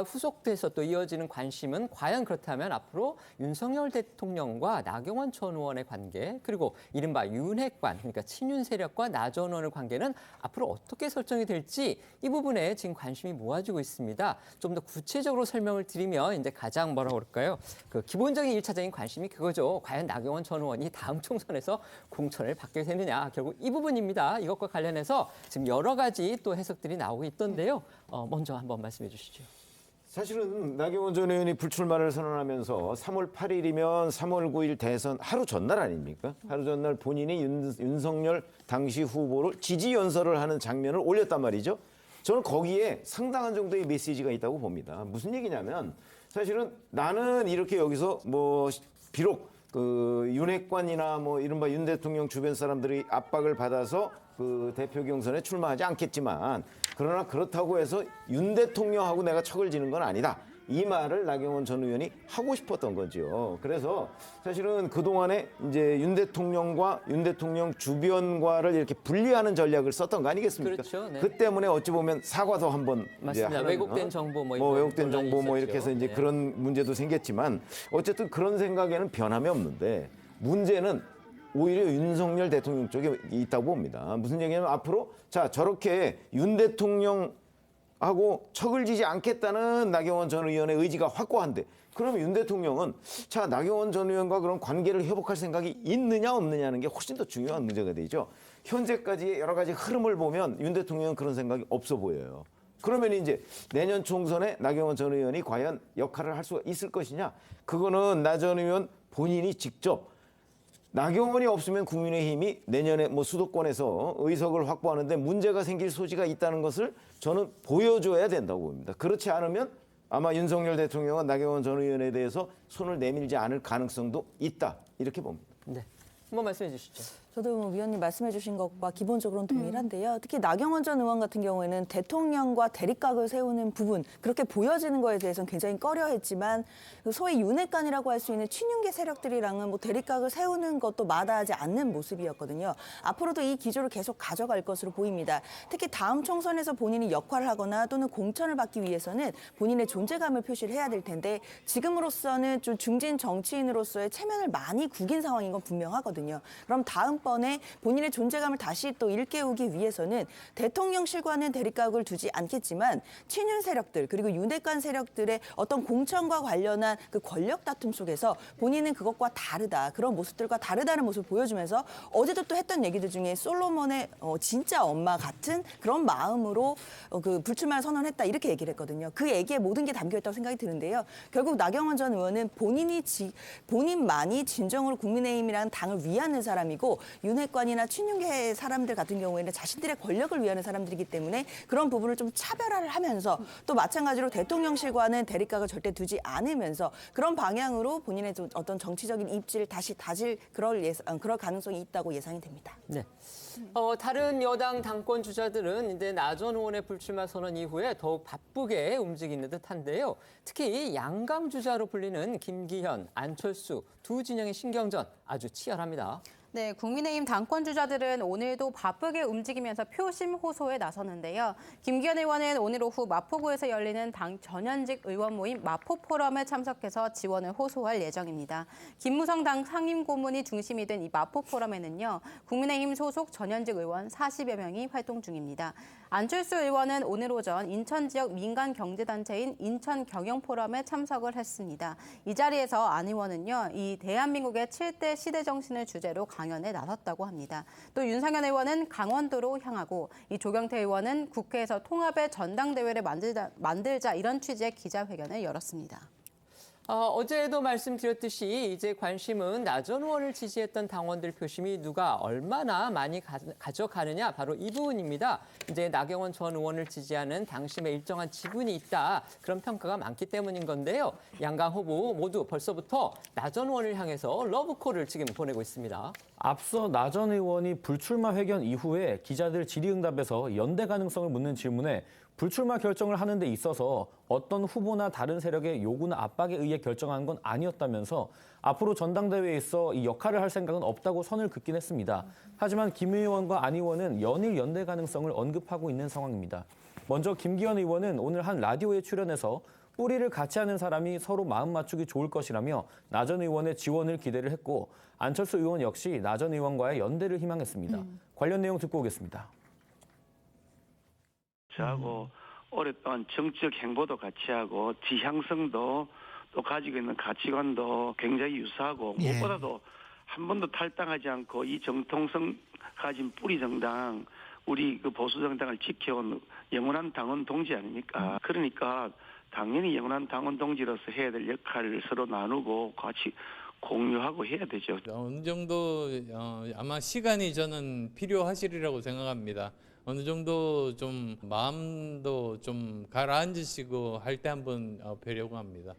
후속돼서 또 이어지는 관심은 과연 그렇다면 앞으로 윤석열 대통령과 나경원 전 의원의 관계 그리고 이른바 윤핵관 그러니까 친윤 세력과 나 전 의원의 관계는 앞으로 어떻게 설정이 될지 이 부분에 지금 관심이 모아지고 있습니다. 좀 더 구체적으로 설명을 드리면 이제 가장 뭐라고 그럴까요? 그 기본적인 1차적인 관심이 그거죠. 과연 나경원 전 의원이 다음 총선에서 공천을 받게 되느냐. 결국 이 부분입니다. 이것과 관련해서 지금 여러 가지 또 해석들이 나오고 있던데요. 먼저 한번 말씀해 주시죠. 사실은 나경원 전 의원이 불출마를 선언하면서 3월 8일이면 3월 9일 대선 하루 전날 아닙니까? 하루 전날 본인이 윤석열 당시 후보를 지지 연설을 하는 장면을 올렸단 말이죠. 저는 거기에 상당한 정도의 메시지가 있다고 봅니다. 무슨 얘기냐면 사실은 나는 이렇게 여기서 비록 그 윤핵관이나 이른바 윤 대통령 주변 사람들이 압박을 받아서 그 대표 경선에 출마하지 않겠지만 그러나 그렇다고 해서 윤 대통령하고 내가 척을 지는 건 아니다. 이 말을 나경원 전 의원이 하고 싶었던 거죠. 그래서 사실은 그동안에 이제 윤 대통령과 윤 대통령 주변과를 이렇게 분리하는 전략을 썼던 거 아니겠습니까? 그렇죠. 네. 그 때문에 어찌 보면 사과도 한번 맞습니다. 왜곡된 정보 왜곡된 정보 이렇게 해서 이제 네. 그런 문제도 생겼지만 어쨌든 그런 생각에는 변함이 없는데 문제는 오히려 윤석열 대통령 쪽에 있다고 봅니다. 무슨 얘기냐면 앞으로 저렇게 윤 대통령 하고 척을 지지 않겠다는 나경원 전 의원의 의지가 확고한데 그러면 윤 대통령은 나경원 전 의원과 그런 관계를 회복할 생각이 있느냐 없느냐는 게 훨씬 더 중요한 문제가 되죠. 현재까지의 여러 가지 흐름을 보면 윤 대통령은 그런 생각이 없어 보여요. 그러면 이제 내년 총선에 나경원 전 의원이 과연 역할을 할 수가 있을 것이냐? 그거는 나 전 의원 본인이 직접 나경원이 없으면 국민의힘이 내년에 뭐 수도권에서 의석을 확보하는데 문제가 생길 소지가 있다는 것을 저는 보여줘야 된다고 봅니다. 그렇지 않으면 아마 윤석열 대통령은 나경원 전 의원에 대해서 손을 내밀지 않을 가능성도 있다. 이렇게 봅니다. 네, 한번 말씀해 주시죠. 저도 뭐 위원님 말씀해 주신 것과 기본적으로는 동일한데요. 특히 나경원 전 의원 같은 경우에는 대통령과 대립각을 세우는 부분, 그렇게 보여지는 거에 대해서는 굉장히 꺼려했지만 소위 윤핵관이라고 할 수 있는 친윤계 세력들이랑은 뭐 대립각을 세우는 것도 마다하지 않는 모습이었거든요. 앞으로도 이 기조를 계속 가져갈 것으로 보입니다. 특히 다음 총선에서 본인이 역할을 하거나 또는 공천을 받기 위해서는 본인의 존재감을 표시를 해야 될 텐데 지금으로서는 좀 중진 정치인으로서의 체면을 많이 구긴 상황인 건 분명하거든요. 그럼 다음번에 본인의 존재감을 다시 또 일깨우기 위해서는 대통령실과는 대립각을 두지 않겠지만 친윤 세력들 그리고 윤핵관 세력들의 어떤 공천과 관련한 그 권력 다툼 속에서 본인은 그것과 다르다. 그런 모습들과 다르다는 모습을 보여주면서 어제도 또 했던 얘기들 중에 솔로몬의 진짜 엄마 같은 그런 마음으로 그 불출마를 선언했다. 이렇게 얘기를 했거든요. 그 얘기에 모든 게 담겨있다고 생각이 드는데요. 결국 나경원 전 의원은 본인만이 진정으로 국민의힘이라는 당을 위하는 사람이고 윤핵관이나 친윤계 사람들 같은 경우에는 자신들의 권력을 위하는 사람들이기 때문에 그런 부분을 좀 차별화를 하면서 또 마찬가지로 대통령실과는 대립각을 절대 두지 않으면서 그런 방향으로 본인의 좀 어떤 정치적인 입지를 다시 다질 그럴 가능성이 있다고 예상이 됩니다. 네. 다른 여당 당권 주자들은 이제 나 전 의원의 불출마 선언 이후에 더욱 바쁘게 움직이는 듯한데요. 특히 양강 주자로 불리는 김기현, 안철수 두 진영의 신경전 아주 치열합니다. 네, 국민의힘 당권 주자들은 오늘도 바쁘게 움직이면서 표심 호소에 나섰는데요. 김기현 의원은 오늘 오후 마포구에서 열리는 당 전현직 의원 모임 마포 포럼에 참석해서 지원을 호소할 예정입니다. 김무성 당 상임고문이 중심이 된 이 마포 포럼에는요, 국민의힘 소속 전현직 의원 40여 명이 활동 중입니다. 안철수 의원은 오늘 오전 인천 지역 민간 경제단체인 인천 경영 포럼에 참석을 했습니다. 이 자리에서 안 의원은요, 이 대한민국의 7대 시대 정신을 주제로 강연에 나섰다고 합니다. 또 윤상현 의원은 강원도로 향하고 이 조경태 의원은 국회에서 통합의 전당대회를 만들자 이런 취지의 기자회견을 열었습니다. 어제도 말씀드렸듯이 이제 관심은 나 전 의원을 지지했던 당원들 표심이 누가 얼마나 많이 가져가느냐 바로 이 부분입니다. 이제 나경원 전 의원을 지지하는 당심에 일정한 지분이 있다. 그런 평가가 많기 때문인 건데요. 양강 후보 모두 벌써부터 나 전 의원을 향해서 러브콜을 지금 보내고 있습니다. 앞서 나 전 의원이 불출마 회견 이후에 기자들 질의응답에서 연대 가능성을 묻는 질문에 불출마 결정을 하는 데 있어서 어떤 후보나 다른 세력의 요구나 압박에 의해 결정한 건 아니었다면서 앞으로 전당대회에 있어 이 역할을 할 생각은 없다고 선을 긋긴 했습니다. 하지만 김 의원과 안 의원은 연일 연대 가능성을 언급하고 있는 상황입니다. 먼저 김기현 의원은 오늘 한 라디오에 출연해서 뿌리를 같이 하는 사람이 서로 마음 맞추기 좋을 것이라며 나 전 의원의 지원을 기대를 했고 안철수 의원 역시 나 전 의원과의 연대를 희망했습니다. 관련 내용 듣고 오겠습니다. 하고 오랫동안 정치적 행보도 같이 하고 지향성도 또 가지고 있는 가치관도 굉장히 유사하고 무엇보다도 한 번도 탈당하지 않고 이 정통성 가진 뿌리 정당 우리 그 보수 정당을 지켜온 영원한 당원 동지 아닙니까? 그러니까 당연히 영원한 당원 동지로서 해야 될 역할을 서로 나누고 같이 공유하고 해야 되죠. 어느 정도 아마 시간이 저는 필요하시리라고 생각합니다. 어느 정도 좀 마음도 좀 가라앉으시고 할 때 한번 뵈려고 합니다.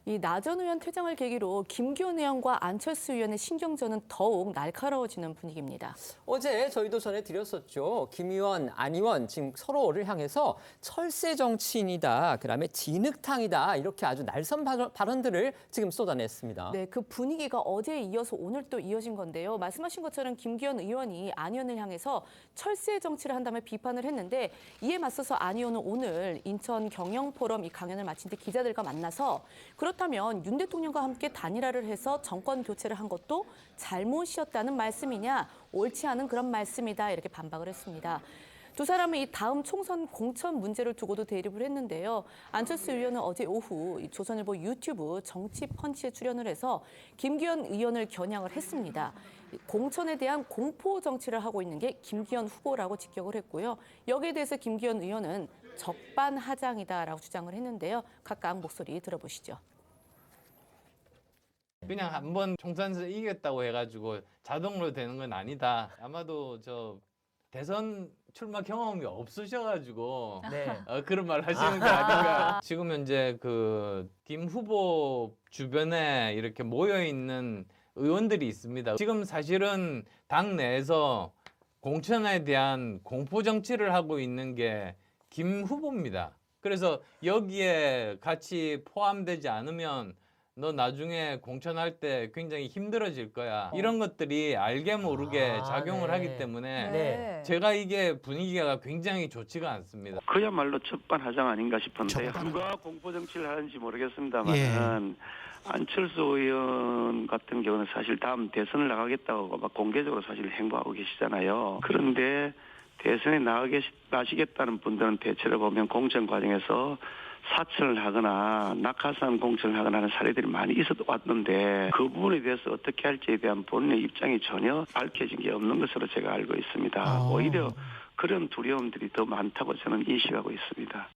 이 나 전 의원 퇴장을 계기로 김기현 의원과 안철수 의원의 신경전은 더욱 날카로워지는 분위기입니다. 어제 저희도 전해드렸었죠. 김 의원, 안 의원 지금 서로를 향해서 철새 정치인이다, 그다음에 진흙탕이다 이렇게 아주 날선 발언들을 지금 쏟아냈습니다. 네, 그 분위기가 어제에 이어서 오늘 또 이어진 건데요. 말씀하신 것처럼 김기현 의원이 안 의원을 향해서 철새 정치를 한다며 비판을 했는데 이에 맞서서 안 의원은 오늘 인천 경영 포럼 이 강연을 마친 뒤 기자들과 만나서 그렇다면 윤 대통령과 함께 단일화를 해서 정권 교체를 한 것도 잘못이었다는 말씀이냐, 옳지 않은 그런 말씀이다 이렇게 반박을 했습니다. 두 사람은 이 다음 총선 공천 문제를 두고도 대립을 했는데요. 안철수 의원은 어제 오후 조선일보 유튜브 정치펀치에 출연을 해서 김기현 의원을 겨냥을 했습니다. 공천에 대한 공포 정치를 하고 있는 게 김기현 후보라고 직격을 했고요. 여기에 대해서 김기현 의원은 적반하장이다라고 주장을 했는데요. 각각 목소리 들어보시죠. 그냥 한번 총선에서 이겼다고 해가지고 자동으로 되는 건 아니다. 아마도 저 대선 출마 경험이 없으셔가지고 그런 말 하시는 거 아닌가. 지금 현재 그 김 후보 주변에 이렇게 모여 있는 의원들이 있습니다. 지금 사실은 당 내에서 공천에 대한 공포 정치를 하고 있는 게 김 후보입니다. 그래서 여기에 같이 포함되지 않으면 너 나중에 공천할 때 굉장히 힘들어질 거야. 이런 것들이 알게 모르게 작용을 하기 때문에 제가 이게 분위기가 굉장히 좋지가 않습니다. 그야말로 적반하장 아닌가 싶은데 누가 공포 정치를 하는지 모르겠습니다만 안철수 의원 같은 경우는 사실 다음 대선을 나가겠다고 막 공개적으로 사실 행보하고 계시잖아요. 그런데 대선에 나가시겠다는 분들은 대체로 보면 공천 과정에서 사천을 하거나 낙하산 공천을 하거나 하는 사례들이 많이 왔는데 그 부분에 대해서 어떻게 할지에 대한 본인의 입장이 전혀 밝혀진 게 없는 것으로 제가 알고 있습니다. 오히려 그런 두려움들이 더 많다고 저는 인식하고 있습니다.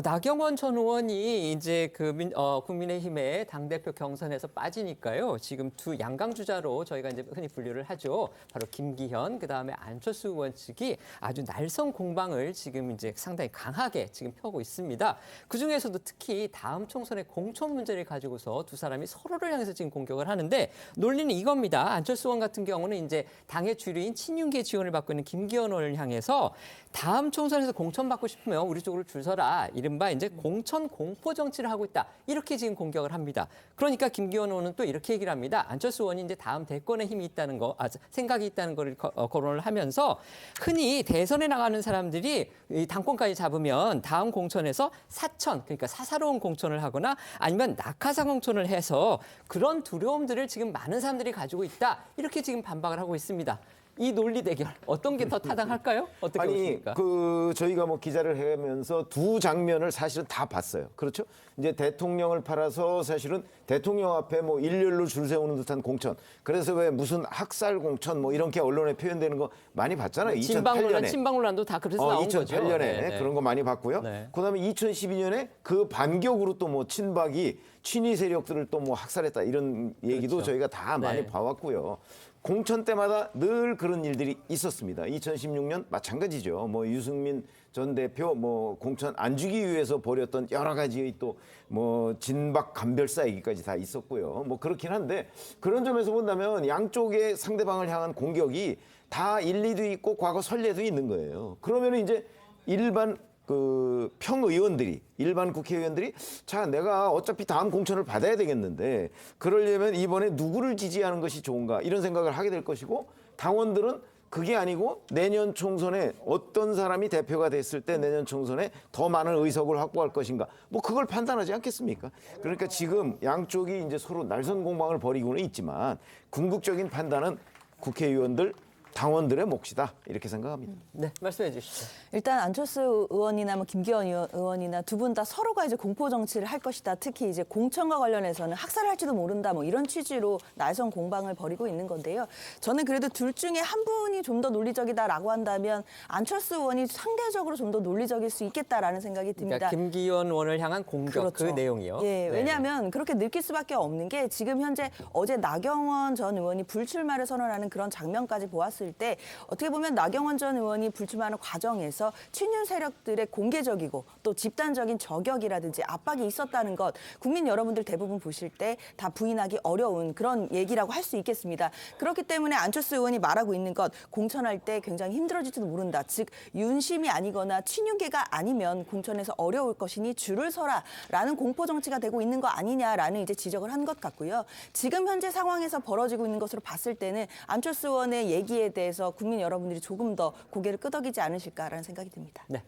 나경원 전 의원이 이제 국민의힘의 당대표 경선에서 빠지니까요. 지금 두 양강 주자로 저희가 이제 흔히 분류를 하죠. 바로 김기현, 그다음에 안철수 의원 측이 아주 날선 공방을 지금 이제 상당히 강하게 지금 펴고 있습니다. 그중에서도 특히 다음 총선의 공천 문제를 가지고서 두 사람이 서로를 향해서 지금 공격을 하는데 논리는 이겁니다. 안철수 의원 같은 경우는 이제 당의 주류인 친윤계 지원을 받고 있는 김기현 의원을 향해서 다음 총선에서 공천받고 싶으면 우리 쪽으로 줄 서라. 이른바 이제 공천 공포 정치를 하고 있다. 이렇게 지금 공격을 합니다. 그러니까 김기현 의원은 또 이렇게 얘기를 합니다. 안철수 의원이 이제 다음 대권에 힘이 있다는 거, 생각이 있다는 거를 거론을 하면서 흔히 대선에 나가는 사람들이 이 당권까지 잡으면 다음 공천에서 사천, 그러니까 사사로운 공천을 하거나 아니면 낙하산 공천을 해서 그런 두려움들을 지금 많은 사람들이 가지고 있다. 이렇게 지금 반박을 하고 있습니다. 이 논리 대결 어떤 게 더 타당할까요? 어떻게 보십니까? 저희가 뭐 기자를 해가면서 두 장면을 사실은 다 봤어요. 그렇죠? 이제 대통령을 팔아서 사실은 대통령 앞에 뭐 일렬로 줄 세우는 듯한 공천. 그래서 왜 무슨 학살 공천 뭐 이렇게 언론에 표현되는 거 많이 봤잖아요. 2008년에. 친박론란도 다 그래서 나온 2008년에 거죠. 그런 거 많이 봤고요. 그다음에 2012년에 그 반격으로 또 뭐 친박이 친위 세력들을 또 뭐 학살했다 이런 얘기도 저희가 다 많이 봐왔고요. 공천 때마다 늘 그런 일들이 있었습니다. 2016년 마찬가지죠. 뭐 유승민 전 대표 뭐 공천 안 주기 위해서 벌였던 여러 가지의 또 뭐 진박 감별사 얘기까지 다 있었고요. 뭐 그렇긴 한데 그런 점에서 본다면 양쪽의 상대방을 향한 공격이 다 일리도 있고 과거 선례도 있는 거예요. 그러면 이제 일반 평의원들이 일반 국회의원들이 자 내가 어차피 다음 공천을 받아야 되겠는데 그러려면 이번에 누구를 지지하는 것이 좋은가 이런 생각을 하게 될 것이고 당원들은 그게 아니고 내년 총선에 어떤 사람이 대표가 됐을 때 내년 총선에 더 많은 의석을 확보할 것인가 뭐 그걸 판단하지 않겠습니까? 그러니까 지금 양쪽이 이제 서로 날선 공방을 벌이고는 있지만 궁극적인 판단은 국회의원들 당원들의 몫이다 이렇게 생각합니다. 네, 말씀해 주시죠. 일단 안철수 의원이나 뭐 김기현 의원이나 두 분 다 서로가 이제 공포 정치를 할 것이다. 특히 이제 공천과 관련해서는 학살할지도 모른다. 뭐 이런 취지로 날선 공방을 벌이고 있는 건데요. 저는 그래도 둘 중에 한 분이 좀 더 논리적이다라고 한다면 안철수 의원이 상대적으로 좀 더 논리적일 수 있겠다라는 생각이 듭니다. 그러니까 김기현 의원을 향한 공격 그 내용이요. 예, 왜냐하면 그렇게 느낄 수밖에 없는 게 지금 현재 어제 나경원 전 의원이 불출마를 선언하는 그런 장면까지 보았을 때 어떻게 보면 나경원 전 의원이 불출마하는 과정에서 친윤 세력들의 공개적이고 또 집단적인 저격이라든지 압박이 있었다는 것 국민 여러분들 대부분 보실 때 다 부인하기 어려운 그런 얘기라고 할 수 있겠습니다. 그렇기 때문에 안철수 의원이 말하고 있는 것 공천할 때 굉장히 힘들어질지도 모른다. 즉 윤심이 아니거나 친윤계가 아니면 공천에서 어려울 것이니 줄을 서라라는 공포 정치가 되고 있는 거 아니냐라는 이제 지적을 한 것 같고요. 지금 현재 상황에서 벌어지고 있는 것으로 봤을 때는 안철수 의원의 얘기에 대해서 국민 여러분들이 조금 더 고개를 끄덕이지 않으실까라는 생각이 듭니다. 네.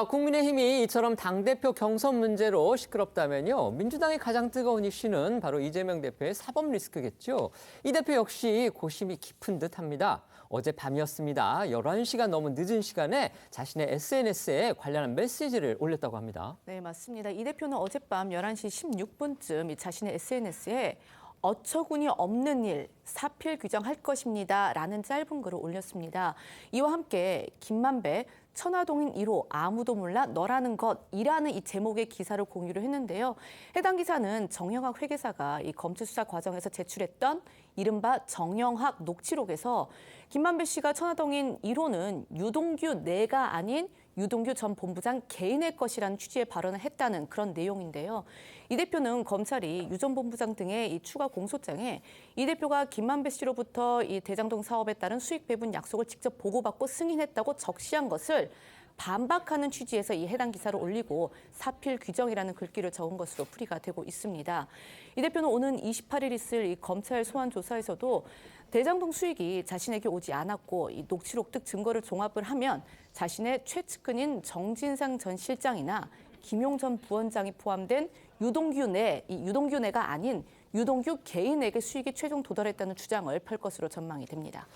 국민의힘이 이처럼 당대표 경선 문제로 시끄럽다면요. 민주당의 가장 뜨거운 이슈는 바로 이재명 대표의 사법 리스크겠죠. 이 대표 역시 고심이 깊은 듯합니다. 어제 밤이었습니다. 11시간 넘은 늦은 시간에 자신의 SNS에 관련한 메시지를 올렸다고 합니다. 네, 맞습니다. 이 대표는 어젯밤 11시 16분쯤 자신의 SNS에 어처구니 없는 일, 사필 규정할 것입니다. 라는 짧은 글을 올렸습니다. 이와 함께 김만배 천화동인 1호 아무도 몰라 너라는 것이라는 이 제목의 기사를 공유를 했는데요. 해당 기사는 정영학 회계사가 이 검찰 수사 과정에서 제출했던 이른바 정영학 녹취록에서 김만배 씨가 천화동인 1호는 유동규 내가 아닌 유동규 전 본부장 개인의 것이라는 취지의 발언을 했다는 그런 내용인데요. 이 대표는 검찰이 유 전 본부장 등의 이 추가 공소장에 이 대표가 김만배 씨로부터 이 대장동 사업에 따른 수익 배분 약속을 직접 보고받고 승인했다고 적시한 것을 반박하는 취지에서 이 해당 기사를 올리고 사필 규정이라는 글귀를 적은 것으로 풀이가 되고 있습니다. 이 대표는 오는 28일 있을 이 검찰 소환 조사에서도 대장동 수익이 자신에게 오지 않았고 이 녹취록 등 증거를 종합을 하면 자신의 최측근인 정진상 전 실장이나 김용 전 부원장이 포함된 유동규 내가 아닌 유동규 개인에게 수익이 최종 도달했다는 주장을 펼 것으로 전망이 됩니다.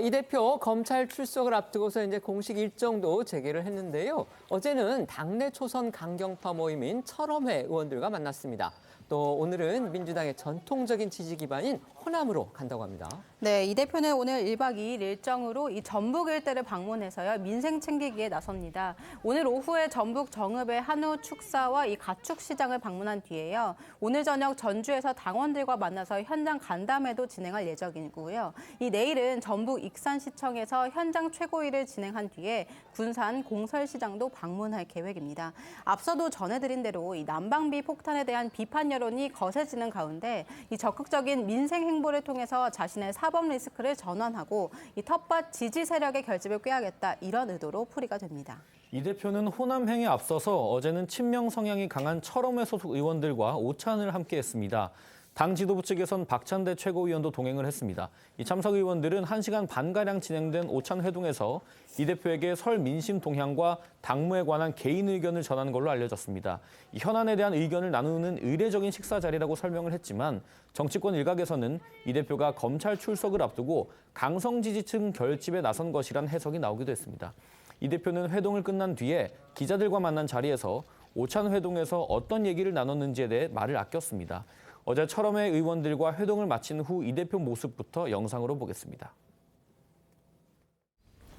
이 대표 검찰 출석을 앞두고서 이제 공식 일정도 재개를 했는데요. 어제는 당내 초선 강경파 모임인 철험회 의원들과 만났습니다. 또 오늘은 민주당의 전통적인 지지 기반인 호남으로 간다고 합니다. 네, 이 대표는 오늘 1박 2일 일정으로 이 전북 일대를 방문해서요 민생 챙기기에 나섭니다. 오늘 오후에 전북 정읍의 한우 축사와 이 가축 시장을 방문한 뒤에요. 오늘 저녁 전주에서 당원들과 만나서 현장 간담회도 진행할 예정이고요. 이 내일은 전북 익산시청에서 현장 최고위를 진행한 뒤에 군산 공설시장도 방문할 계획입니다. 앞서도 전해드린 대로 이 난방비 폭탄에 대한 비판 여론이 거세지는 가운데 이 적극적인 민생 행보를 통해서 자신의 사법 리스크를 전환하고 이 텃밭 지지 세력의 결집을 꾀하겠다 이런 의도로 풀이가 됩니다. 이 대표는 호남행에 앞서서 어제는 친명 성향이 강한 철험회 소속 의원들과 오찬을 함께했습니다. 당 지도부 측에선 박찬대 최고위원도 동행을 했습니다. 이 참석 의원들은 1시간 반가량 진행된 오찬 회동에서 이 대표에게 설 민심 동향과 당무에 관한 개인 의견을 전한 걸로 알려졌습니다. 이 현안에 대한 의견을 나누는 의례적인 식사 자리라고 설명을 했지만 정치권 일각에서는 이 대표가 검찰 출석을 앞두고 강성 지지층 결집에 나선 것이란 해석이 나오기도 했습니다. 이 대표는 회동을 끝난 뒤에 기자들과 만난 자리에서 오찬 회동에서 어떤 얘기를 나눴는지에 대해 말을 아꼈습니다. 어제 철험회 의원들과 회동을 마친 후 이 대표 모습부터 영상으로 보겠습니다.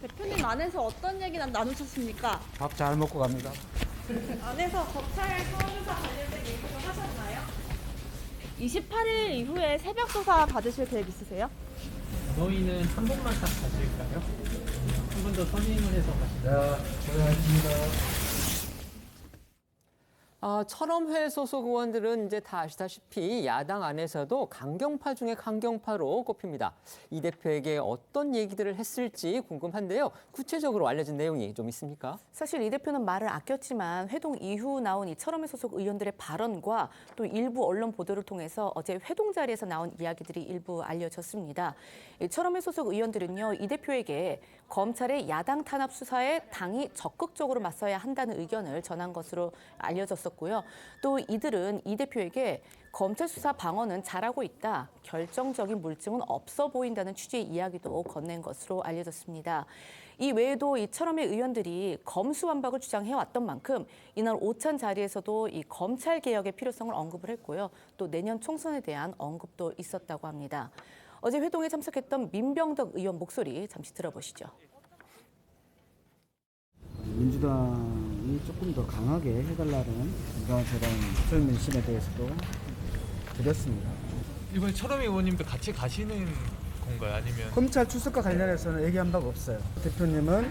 대표님 안에서 어떤 얘기 나누셨습니까? 밥 잘 먹고 갑니다. 안에서 검찰 소환조사 관련된 얘기도 하셨나요? 28일 이후에 새벽 조사 받으실 계획 있으세요? 저희는 한 번만 딱 가실까요? 한 번 더 선임을 해서 가시죠. 고생하셨습니다. 철험회 소속 의원들은 이제 다 아시다시피 야당 안에서도 강경파 중에 강경파로 꼽힙니다. 이 대표에게 어떤 얘기들을 했을지 궁금한데요. 구체적으로 알려진 내용이 좀 있습니까? 사실 이 대표는 말을 아꼈지만 회동 이후 나온 이 철험회 소속 의원들의 발언과 또 일부 언론 보도를 통해서 어제 회동 자리에서 나온 이야기들이 일부 알려졌습니다. 이 철험회 소속 의원들은요, 이 대표에게 검찰의 야당 탄압 수사에 당이 적극적으로 맞서야 한다는 의견을 전한 것으로 알려졌었고요. 또 이들은 이 대표에게 검찰 수사 방어는 잘하고 있다, 결정적인 물증은 없어 보인다는 취지의 이야기도 건넨 것으로 알려졌습니다. 이 외에도 이 철험회 의원들이 검수완박을 주장해왔던 만큼 이날 오찬 자리에서도 이 검찰 개혁의 필요성을 언급을 했고요. 또 내년 총선에 대한 언급도 있었다고 합니다. 어제 회동에 참석했던 민병덕 의원 목소리 잠시 들어보시죠. 민주당이 조금 더 강하게 해달라는 이런 저런 민심에 대해서도 드렸습니다. 이번에 철험회 의원님도 같이 가시는 건가요? 아니면 검찰 출석과 관련해서는 얘기한 바가 없어요. 대표님은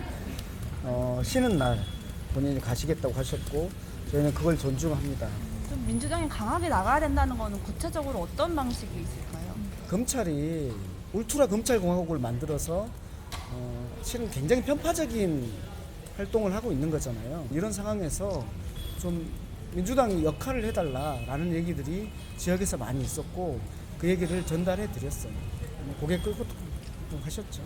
쉬는 날 본인이 가시겠다고 하셨고 저희는 그걸 존중합니다. 좀 민주당이 강하게 나가야 된다는 거는 구체적으로 어떤 방식이 있을까요? 검찰이 울트라 검찰공화국을 만들어서 실은 굉장히 편파적인 활동을 하고 있는 거잖아요. 이런 상황에서 좀 민주당이 역할을 해달라라는 얘기들이 지역에서 많이 있었고 그 얘기를 전달해 드렸어요. 고개 끄고 하셨죠.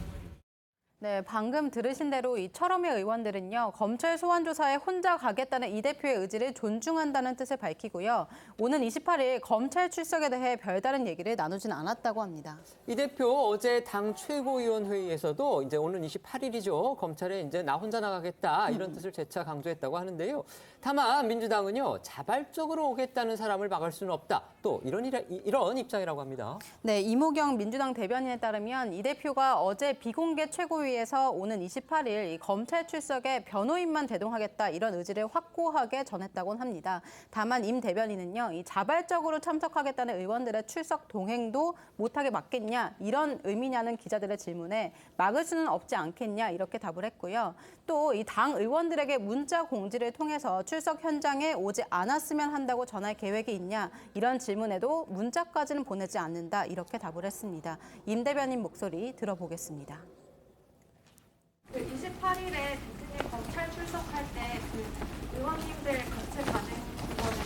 네, 방금 들으신 대로 이 철험회 의원들은요, 검찰 소환 조사에 혼자 가겠다는 이 대표의 의지를 존중한다는 뜻을 밝히고요. 오는 28일 검찰 출석에 대해 별다른 얘기를 나누진 않았다고 합니다. 이 대표 어제 당 최고위원 회의에서도 이제 오는 28일이죠. 검찰에 이제 나 혼자 나가겠다 이런 뜻을 재차 강조했다고 하는데요. 다만 민주당은요, 자발적으로 오겠다는 사람을 막을 수는 없다. 또 이런 입장이라고 합니다. 네, 이모경 민주당 대변인에 따르면 이 대표가 어제 비공개 최고위 최고위에서 오는 28일 이 검찰 출석에 변호인만 대동하겠다 이런 의지를 확고하게 전했다곤 합니다. 다만 임 대변인은요, 이 자발적으로 참석하겠다는 의원들의 출석 동행도 못하게 막겠냐 이런 의미냐는 기자들의 질문에 막을 수는 없지 않겠냐 이렇게 답을 했고요. 또 이 당 의원들에게 문자 공지를 통해서 출석 현장에 오지 않았으면 한다고 전할 계획이 있냐 이런 질문에도 문자까지는 보내지 않는다 이렇게 답을 했습니다. 임 대변인 목소리 들어보겠습니다. 28일에 대통령 검찰 출석할 때 그 의원님들 같이 가는 거는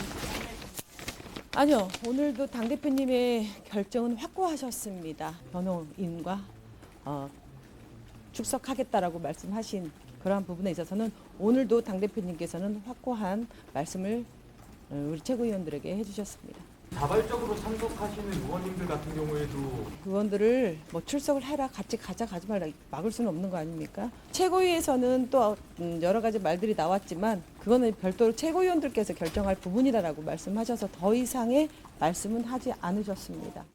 아니요. 오늘도 당대표님의 결정은 확고하셨습니다. 변호인과 출석하겠다라고 말씀하신 그러한 부분에 있어서는 오늘도 당대표님께서는 확고한 말씀을 우리 최고위원들에게 해주셨습니다. 자발적으로 참석하시는 의원님들 같은 경우에도 의원들을 뭐 출석을 해라, 같이 가자, 가지 말라 막을 수는 없는 거 아닙니까? 최고위에서는 또 여러 가지 말들이 나왔지만 그거는 별도로 최고위원들께서 결정할 부분이라고 말씀하셔서 더 이상의 말씀은 하지 않으셨습니다.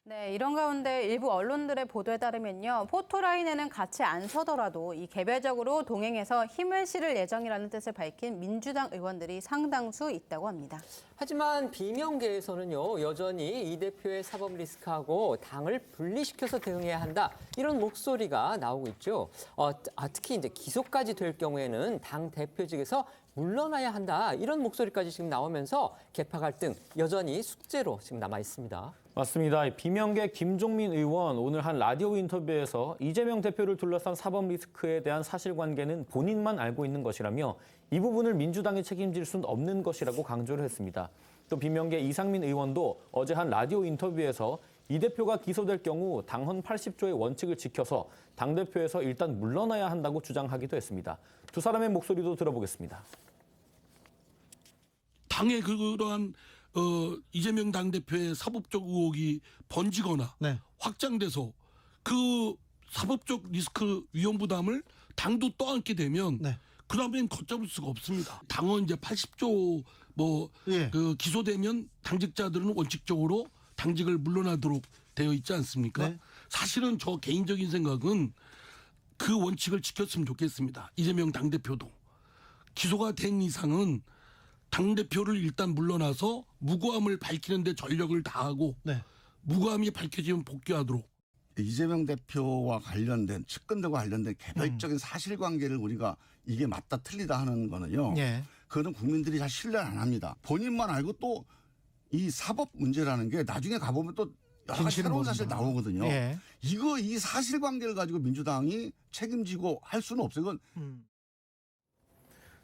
네, 이런 가운데 일부 언론들의 보도에 따르면요. 포토라인에는 같이 안 서더라도 이 개별적으로 동행해서 힘을 실을 예정이라는 뜻을 밝힌 민주당 의원들이 상당수 있다고 합니다. 하지만 비명계에서는요, 여전히 이 대표의 사법 리스크하고 당을 분리시켜서 대응해야 한다 이런 목소리가 나오고 있죠. 특히 이제 기소까지 될 경우에는 당 대표직에서 물러나야 한다 이런 목소리까지 지금 나오면서 계파 갈등 여전히 숙제로 지금 남아 있습니다. 맞습니다. 비명계 김종민 의원 오늘 한 라디오 인터뷰에서 이재명 대표를 둘러싼 사법 리스크에 대한 사실관계는 본인만 알고 있는 것이라며 이 부분을 민주당이 책임질 수는 없는 것이라고 강조를 했습니다. 또 비명계 이상민 의원도 어제 한 라디오 인터뷰에서 이 대표가 기소될 경우 당헌 80조의 원칙을 지켜서 당대표에서 일단 물러나야 한다고 주장하기도 했습니다. 두 사람의 목소리도 들어보겠습니다. 당의 그러한 이재명 당대표의 사법적 의혹이 번지거나 확장돼서 그 사법적 리스크 위험 부담을 당도 떠안게 되면 그다음엔 걷잡을 수가 없습니다. 당원 이제 80조 그 기소되면 당직자들은 원칙적으로 당직을 물러나도록 되어 있지 않습니까? 사실은 저 개인적인 생각은 그 원칙을 지켰으면 좋겠습니다. 이재명 당대표도 기소가 된 이상은 당대표를 일단 물러나서 무고함을 밝히는 데 전력을 다하고 무고함이 밝혀지면 복귀하도록. 이재명 대표와 관련된 측근들과 관련된 개별적인 사실관계를 우리가 이게 맞다 틀리다 하는 거는요. 그거는 국민들이 잘 신뢰를 안 합니다. 본인만 알고 또 이 사법 문제라는 게 나중에 가보면 또 여러 가지 새로운 사실 나오거든요. 이 사실관계를 가지고 민주당이 책임지고 할 수는 없어요. 이건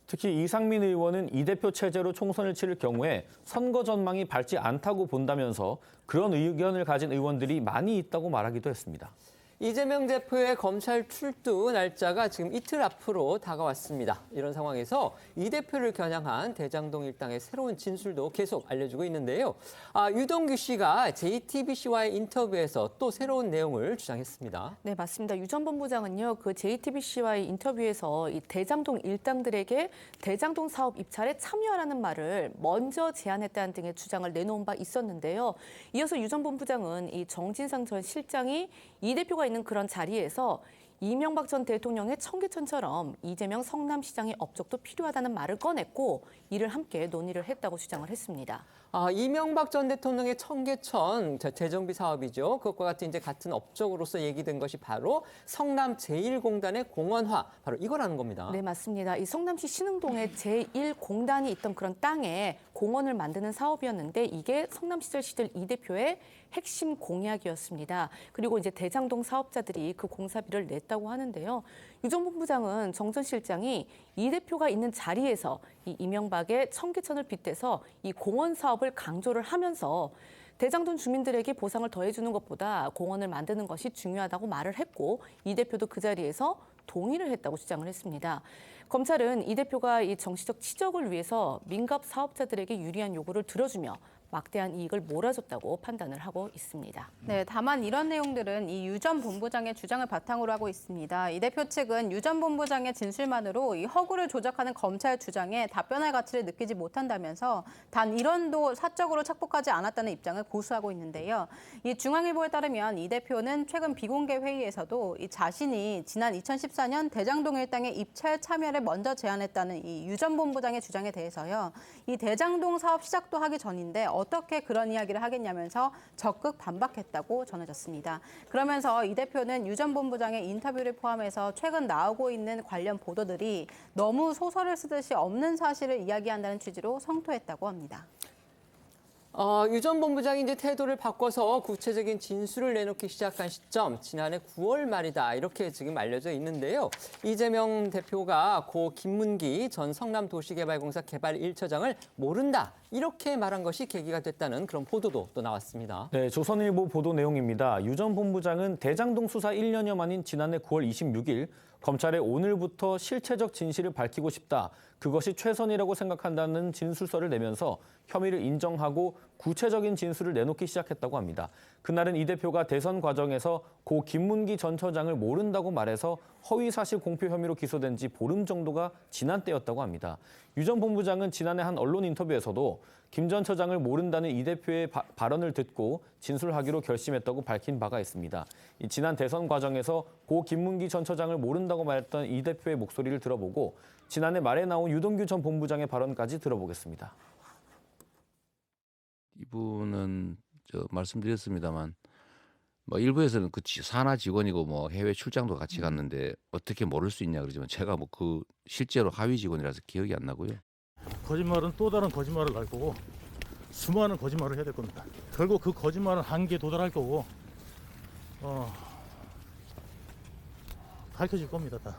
특히 이상민 의원은 이 대표 체제로 총선을 치를 경우에 선거 전망이 밝지 않다고 본다면서 그런 의견을 가진 의원들이 많이 있다고 말하기도 했습니다. 이재명 대표의 검찰 출두 날짜가 지금 이틀 앞으로 다가왔습니다. 이런 상황에서 이 대표를 겨냥한 대장동 일당의 새로운 진술도 계속 알려주고 있는데요. 유동규 씨가 JTBC와의 인터뷰에서 또 새로운 내용을 주장했습니다. 네, 맞습니다. 유 전 본부장은요, 그 JTBC와의 인터뷰에서 이 대장동 일당들에게 대장동 사업 입찰에 참여하라는 말을 먼저 제안했다는 등의 주장을 내놓은 바 있었는데요. 이어서 유 전 본부장은 이 정진상 전 실장이 이 대표가 있는 그런 자리에서 이명박 전 대통령의 청계천처럼 이재명 성남시장의 업적도 필요하다는 말을 꺼냈고 이를 함께 논의를 했다고 주장을 했습니다. 이명박 전 대통령의 청계천 재정비 사업이죠. 그것과 같은 업적으로서 얘기된 것이 바로 성남 제1공단의 공원화, 바로 이거라는 겁니다. 네, 맞습니다. 이 성남시 신흥동에 제1공단이 있던 그런 땅에 공원을 만드는 사업이었는데 이게 성남시절 시절 이 대표의 핵심 공약이었습니다. 그리고 이제 대장동 사업자들이 그 공사비를 냈다고 하는데요. 유 전 본부장은 정 전 실장이 이 대표가 있는 자리에서 이 이명박의 청계천을 빗대서 이 공원 사업을 강조를 하면서 대장동 주민들에게 보상을 더해주는 것보다 공원을 만드는 것이 중요하다고 말을 했고 이 대표도 그 자리에서 동의를 했다고 주장을 했습니다. 검찰은 이 대표가 이 정치적 치적을 위해서 민갑 사업자들에게 유리한 요구를 들어주며 막대한 이익을 몰아줬다고 판단을 하고 있습니다. 네, 다만 이런 내용들은 이 유 전 본부장의 주장을 바탕으로 하고 있습니다. 이 대표 측은 유 전 본부장의 진술만으로 이 허구를 조작하는 검찰 주장에 답변할 가치를 느끼지 못한다면서 단 1원도 사적으로 착복하지 않았다는 입장을 고수하고 있는데요. 이 중앙일보에 따르면 이 대표는 최근 비공개 회의에서도 이 자신이 지난 2014년 대장동 일당의 입찰 참여를 먼저 제안했다는 이 유 전 본부장의 주장에 대해서요. 이 대장동 사업 시작도 하기 전인데 어떻게 그런 이야기를 하겠냐면서 적극 반박했다고 전해졌습니다. 그러면서 이 대표는 유 전 본부장의 인터뷰를 포함해서 최근 나오고 있는 관련 보도들이 너무 소설을 쓰듯이 없는 사실을 이야기한다는 취지로 성토했다고 합니다. 유 전 본부장이 이제 태도를 바꿔서 구체적인 진술을 내놓기 시작한 시점, 지난해 9월 말이다. 이렇게 지금 알려져 있는데요. 이재명 대표가 고 김문기 전 성남도시개발공사 개발 1처장을 모른다. 이렇게 말한 것이 계기가 됐다는 그런 보도도 또 나왔습니다. 네, 조선일보 보도 내용입니다. 유 전 본부장은 대장동 수사 1년여 만인 지난해 9월 26일 검찰에 오늘부터 실체적 진실을 밝히고 싶다. 그것이 최선이라고 생각한다는 진술서를 내면서 혐의를 인정하고 구체적인 진술을 내놓기 시작했다고 합니다. 그날은 이 대표가 대선 과정에서 고 김문기 전 처장을 모른다고 말해서 허위사실 공표 혐의로 기소된 지 보름 정도가 지난 때였다고 합니다. 유 전 본부장은 지난해 한 언론 인터뷰에서도 김 전 처장을 모른다는 이 대표의 발언을 듣고 진술하기로 결심했다고 밝힌 바가 있습니다. 지난 대선 과정에서 고 김문기 전 처장을 모른다고 말했던 이 대표의 목소리를 들어보고 지난해 말에 나온 유동규 전 본부장의 발언까지 들어보겠습니다. 이분은 말씀드렸습니다만 일부에서는 그 산하 직원이고 해외 출장도 같이 갔는데 어떻게 모를 수 있냐 그러지만 제가 그 실제로 하위 직원이라서 기억이 안 나고요. 거짓말은 또 다른 거짓말을 할 거고 수많은 거짓말을 해야 될 겁니다. 결국 그 거짓말은 한계에 도달할 거고 밝혀질 겁니다. 다.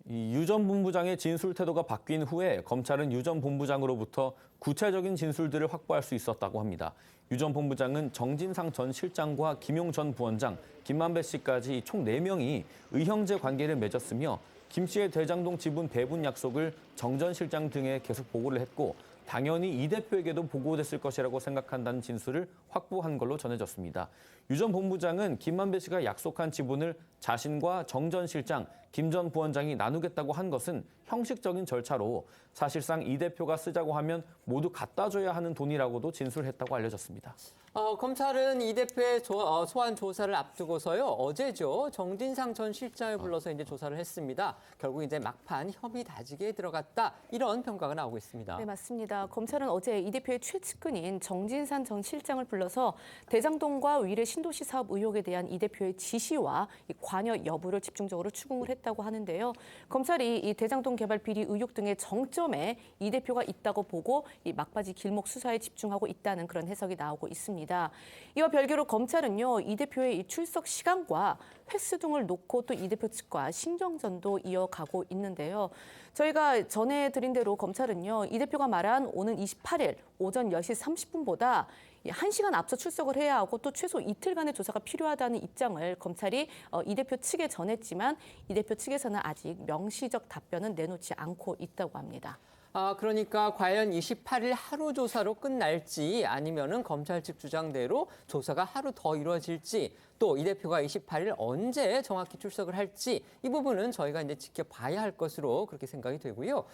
유 전 본부장의 진술 태도가 바뀐 후에 검찰은 유 전 본부장으로부터 구체적인 진술들을 확보할 수 있었다고 합니다. 유 전 본부장은 정진상 전 실장과 김용 전 부원장, 김만배 씨까지 총 4명이 의형제 관계를 맺었으며 김 씨의 대장동 지분 배분 약속을 정 전 실장 등에 계속 보고를 했고 당연히 이 대표에게도 보고됐을 것이라고 생각한다는 진술을 확보한 걸로 전해졌습니다. 유 전 본부장은 김만배 씨가 약속한 지분을 자신과 정 전 실장, 김 전 부원장이 나누겠다고 한 것은 형식적인 절차로 사실상 이 대표가 쓰자고 하면 모두 갖다 줘야 하는 돈이라고도 진술했다고 알려졌습니다. 검찰은 이 대표의 소환 조사를 앞두고서요. 어제죠. 정진상 전 실장을 불러서 이제 조사를 했습니다. 결국 이제 막판 혐의 다지기에 들어갔다. 이런 평가가 나오고 있습니다. 네, 맞습니다. 검찰은 어제 이 대표의 최측근인 정진상 전 실장을 불러서 대장동과 위례 신도시 사업 의혹에 대한 이 대표의 지시와 관여 여부를 집중적으로 추궁을 했다고 하는데요. 검찰이 이 대장동 개발 비리 의혹 등의 정점에 이 대표가 있다고 보고 이 막바지 길목 수사에 집중하고 있다는 그런 해석이 나오고 있습니다. 이와 별개로 검찰은요, 이 대표의 이 출석 시간과 횟수 등을 놓고 또 이 대표 측과 신경전도 이어가고 있는데요. 저희가 전해드린 대로 검찰은요, 이 대표가 말한 오는 28일 오전 10시 30분보다 1시간 앞서 출석을 해야 하고 또 최소 이틀간의 조사가 필요하다는 입장을 검찰이 이 대표 측에 전했지만 이 대표 측에서는 아직 명시적 답변은 내놓지 않고 있다고 합니다. 그러니까 과연 28일 하루 조사로 끝날지 아니면은 검찰 측 주장대로 조사가 하루 더 이루어질지 또 이 대표가 28일 언제 정확히 출석을 할지 이 부분은 저희가 이제 지켜봐야 할 것으로 그렇게 생각이 되고요.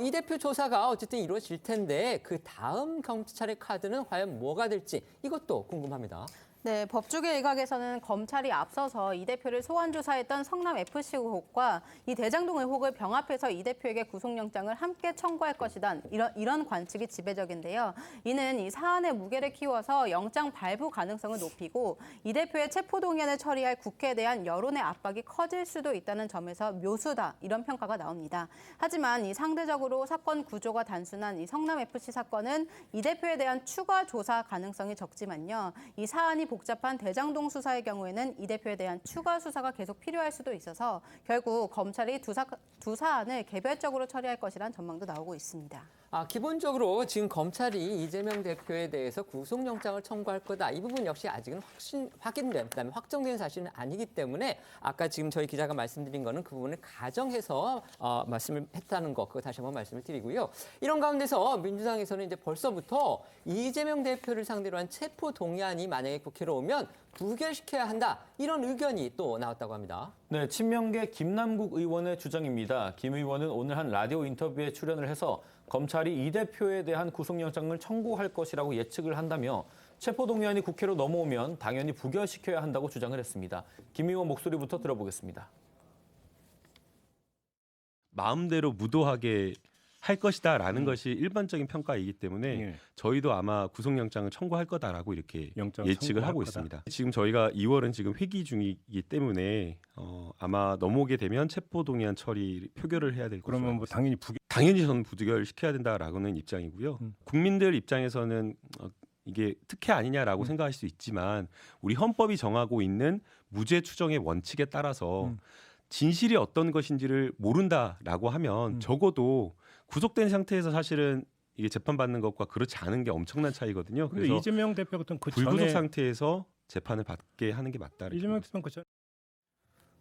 이 대표 조사가 어쨌든 이루어질 텐데 그 다음 검찰의 카드는 과연 뭐가 될지 이것도 궁금합니다. 네, 법조계 일각에서는 검찰이 앞서서 이 대표를 소환 조사했던 성남FC 의혹과 이 대장동 의혹을 병합해서 이 대표에게 구속영장을 함께 청구할 것이다. 이런 관측이 지배적인데요. 이는 이 사안의 무게를 키워서 영장 발부 가능성을 높이고 이 대표의 체포동의안을 처리할 국회에 대한 여론의 압박이 커질 수도 있다는 점에서 묘수다. 이런 평가가 나옵니다. 하지만 이 상대적으로 사건 구조가 단순한 이 성남FC 사건은 이 대표에 대한 추가 조사 가능성이 적지만요. 이 사안이 복잡한 대장동 수사의 경우에는 이 대표에 대한 추가 수사가 계속 필요할 수도 있어서 결국 검찰이 두 사안을 개별적으로 처리할 것이라는 전망도 나오고 있습니다. 기본적으로 지금 검찰이 이재명 대표에 대해서 구속영장을 청구할 거다. 이 부분 역시 아직은 확인된, 그다음에 확정된 사실은 아니기 때문에 아까 지금 저희 기자가 말씀드린 거는 그 부분을 가정해서 말씀을 했다는 거, 그거 다시 한번 말씀을 드리고요. 이런 가운데서 민주당에서는 이제 벌써부터 이재명 대표를 상대로 한 체포 동의안이 만약에 국회로 오면 부결시켜야 한다. 이런 의견이 또 나왔다고 합니다. 네, 친명계 김남국 의원의 주장입니다. 김 의원은 오늘 한 라디오 인터뷰에 출연을 해서 검찰이 이 대표에 대한 구속영장을 청구할 것이라고 예측을 한다며 체포동의안이 국회로 넘어오면 당연히 부결시켜야 한다고 주장을 했습니다. 김 의원 목소리부터 들어보겠습니다. 마음대로 무도하게 할 것이다라는 것이 일반적인 평가이기 때문에 저희도 아마 구속영장을 청구할 거다라고 이렇게 예측을 하고 있습니다. 지금 저희가 2월은 지금 회기 중이기 때문에 아마 넘어오게 되면 체포동의안 처리 표결을 해야 될 것으로. 그러면 뭐 당연히 저는 부결시켜야 된다라고는 입장이고요. 국민들 입장에서는 이게 특혜 아니냐라고 생각할 수 있지만 우리 헌법이 정하고 있는 무죄 추정의 원칙에 따라서 진실이 어떤 것인지를 모른다라고 하면 적어도 구속된 상태에서 사실은 이게 재판받는 것과 그렇지 않은 게 엄청난 차이거든요. 그래서 이재명 대표 같은 불구속 상태에서 재판을 받게 하는 게 맞다. 이재명 대표는 그 전.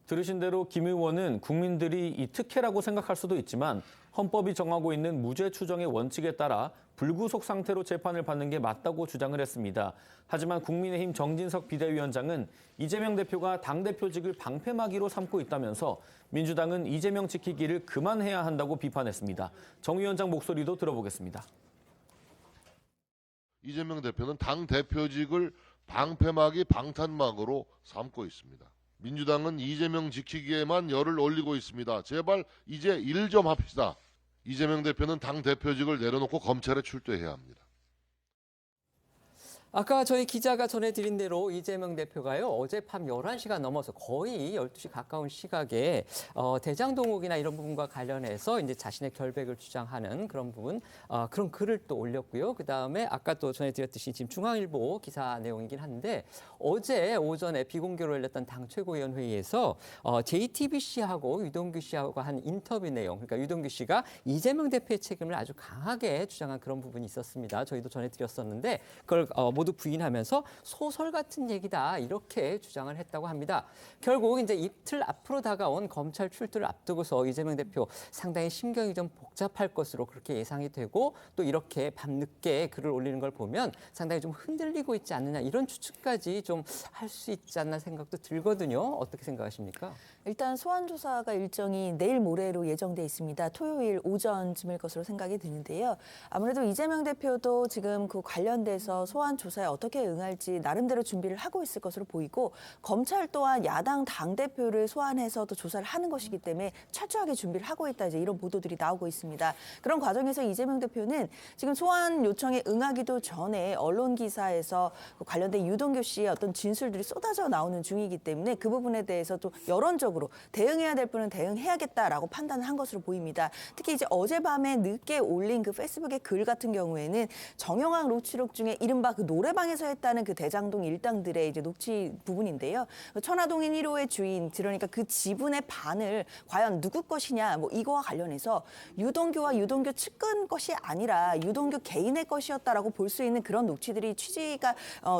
들으신 대로 김 의원은 국민들이 이 특혜라고 생각할 수도 있지만 헌법이 정하고 있는 무죄 추정의 원칙에 따라 불구속 상태로 재판을 받는 게 맞다고 주장을 했습니다. 하지만 국민의힘 정진석 비대위원장은 이재명 대표가 당대표직을 방패막이로 삼고 있다면서 민주당은 이재명 지키기를 그만해야 한다고 비판했습니다. 정 위원장 목소리도 들어보겠습니다. 이재명 대표는 당대표직을 방패막이 방탄막으로 삼고 있습니다. 민주당은 이재명 지키기에만 열을 올리고 있습니다. 제발 이제 일 좀 합시다. 이재명 대표는 당대표직을 내려놓고 검찰에 출두해야 합니다. 아까 저희 기자가 전해드린 대로 이재명 대표가요, 어젯밤 11시가 넘어서 거의 12시 가까운 시각에 대장동옥이나 이런 부분과 관련해서 이제 자신의 결백을 주장하는 그런 부분, 그런 글을 또 올렸고요. 그 다음에 아까 또 전해드렸듯이 지금 중앙일보 기사 내용이긴 한데 어제 오전에 비공개로 열렸던 당 최고위원 회의에서 JTBC하고 유동규 씨하고 한 인터뷰 내용, 그러니까 유동규 씨가 이재명 대표의 책임을 아주 강하게 주장한 그런 부분이 있었습니다. 저희도 전해드렸었는데 그걸 모두 부인하면서 소설 같은 얘기다 이렇게 주장을 했다고 합니다. 결국 이제 이틀 앞으로 다가온 검찰 출두를 앞두고서 이재명 대표 상당히 심경이 좀 복잡할 것으로 그렇게 예상이 되고 또 이렇게 밤늦게 글을 올리는 걸 보면 상당히 좀 흔들리고 있지 않느냐 이런 추측까지 좀 할 수 있지 않나 생각도 들거든요. 어떻게 생각하십니까? 일단 소환 조사가 일정이 내일 모레로 예정돼 있습니다. 토요일 오전쯤일 것으로 생각이 드는데요. 아무래도 이재명 대표도 지금 그 관련돼서 소환 조사에 어떻게 응할지 나름대로 준비를 하고 있을 것으로 보이고 검찰 또한 야당 당대표를 소환해서 또 조사를 하는 것이기 때문에 철저하게 준비를 하고 있다 이제 이런 보도들이 나오고 있습니다. 그런 과정에서 이재명 대표는 지금 소환 요청에 응하기도 전에 언론 기사에서 관련된 유동규 씨의 어떤 진술들이 쏟아져 나오는 중이기 때문에 그 부분에 대해서 또 여론적으로 대응해야 될 분은 대응해야겠다라고 판단을 한 것으로 보입니다. 특히 이제 어젯밤에 늦게 올린 그 페이스북의 글 같은 경우에는 정영학 녹취록 중에 이른바 그 노래방에서 했다는 그 대장동 일당들의 이제 녹취 부분인데요. 천화동인 1호의 주인, 그러니까 그 지분의 반을 과연 누구 것이냐, 뭐 이거와 관련해서 유동규와 유동규 측근 것이 아니라 유동규 개인의 것이었다라고 볼 수 있는 그런 녹취들이 취지가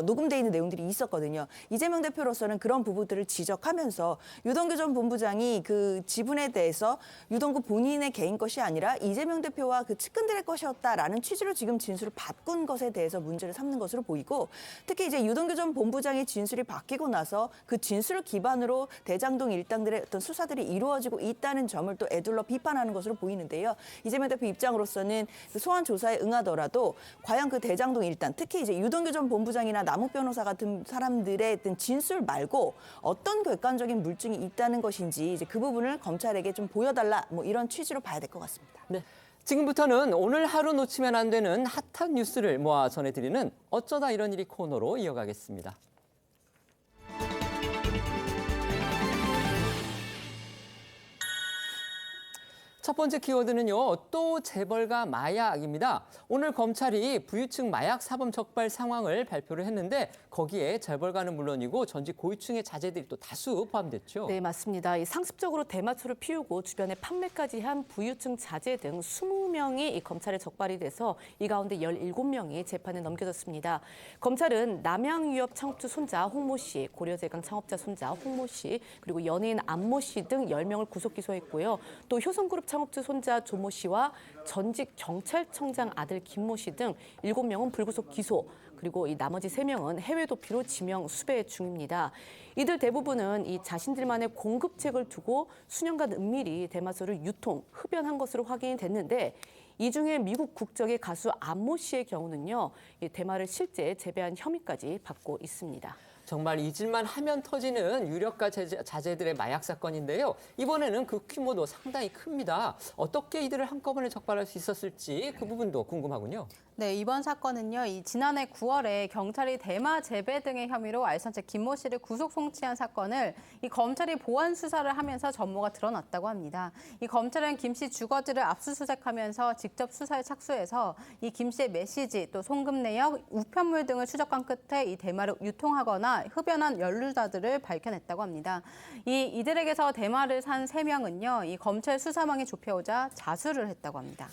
녹음돼 있는 내용들이 있었거든요. 이재명 대표로서는 그런 부분들을 지적하면서 유동규 전 본부장이 그 지분에 대해서 유동규 본인의 개인 것이 아니라 이재명 대표와 그 측근들의 것이었다라는 취지로 지금 진술을 바꾼 것에 대해서 문제를 삼는 것으로 보이고 특히 이제 유동규 전 본부장의 진술이 바뀌고 나서 그 진술을 기반으로 대장동 일당들의 어떤 수사들이 이루어지고 있다는 점을 또 애둘러 비판하는 것으로 보이는데요. 이재명 대표 입장으로서는 그 소환 조사에 응하더라도 과연 그 대장동 일당, 특히 이제 유동규 전 본부장이나 남욱 변호사 같은 사람들의 어떤 진술 말고 어떤 객관적인 물증이 있다는 것인지 이제 그 부분을 검찰에게 좀 보여달라 뭐 이런 취지로 봐야 될 것 같습니다. 네. 지금부터는 오늘 하루 놓치면 안 되는 핫한 뉴스를 모아 전해드리는 어쩌다 이런 일이 코너로 이어가겠습니다. 첫 번째 키워드는요, 또 재벌가 마약입니다. 오늘 검찰이 부유층 마약 사범 적발 상황을 발표를 했는데 거기에 재벌가는 물론이고 전직 고위층의 자제들이 또 다수 포함됐죠. 네, 맞습니다. 이 상습적으로 대마초를 피우고 주변에 판매까지 한 부유층 자제 등 20명이 이 검찰에 적발이 돼서 이 가운데 17명이 재판에 넘겨졌습니다. 검찰은 남양유업 창업주 손자 홍모 씨, 고려제강 창업자 손자 홍모 씨, 그리고 연예인 안모 씨 등 10명을 구속 기소했고요. 또 효성그룹 창업주 손자 조모 씨와 전직 경찰청장 아들 김모 씨 등 7명은 불구속 기소, 그리고 이 나머지 3명은 해외 도피로 지명 수배 중입니다. 이들 대부분은 이 자신들만의 공급책을 두고 수년간 은밀히 대마초를 유통, 흡연한 것으로 확인이 됐는데 이 중에 미국 국적의 가수 안모 씨의 경우는요, 이 대마를 실제 재배한 혐의까지 받고 있습니다. 정말 잊을만 하면 터지는 유력가 자제들의 마약 사건인데요. 이번에는 그 규모도 상당히 큽니다. 어떻게 이들을 한꺼번에 적발할 수 있었을지 그 부분도 궁금하군요. 네, 이번 사건은요, 지난해 9월에 경찰이 대마 재배 등의 혐의로 알선체 김모 씨를 구속 송치한 사건을 이 검찰이 보완 수사를 하면서 전모가 드러났다고 합니다. 이 검찰은 김 씨 주거지를 압수수색하면서 직접 수사에 착수해서 이 김 씨의 메시지, 또 송금 내역, 우편물 등을 추적한 끝에 이 대마를 유통하거나 흡연한 연루자들을 밝혀냈다고 합니다. 이들에게서 대마를 산 3명은요, 이 검찰 수사망이 좁혀오자 자수를 했다고 합니다.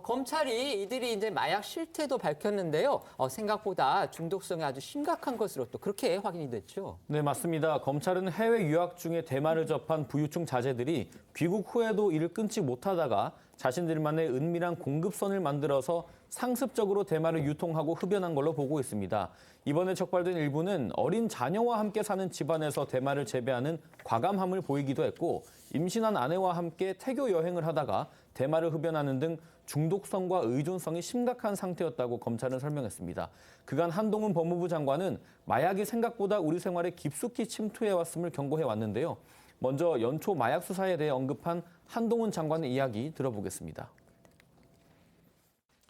검찰이 이들이 이제 마약 실태도 밝혔는데요. 생각보다 중독성이 아주 심각한 것으로 또 그렇게 확인이 됐죠. 네, 맞습니다. 검찰은 해외 유학 중에 대마를 접한 부유층 자제들이 귀국 후에도 이를 끊지 못하다가 자신들만의 은밀한 공급선을 만들어서 상습적으로 대마를 유통하고 흡연한 걸로 보고 있습니다. 이번에 적발된 일부는 어린 자녀와 함께 사는 집안에서 대마를 재배하는 과감함을 보이기도 했고 임신한 아내와 함께 태교 여행을 하다가 대마를 흡연하는 등 중독성과 의존성이 심각한 상태였다고 검찰은 설명했습니다. 그간 한동훈 법무부 장관은 마약이 생각보다 우리 생활에 깊숙이 침투해왔음을 경고해왔는데요. 먼저 연초 마약 수사에 대해 언급한 한동훈 장관의 이야기 들어보겠습니다.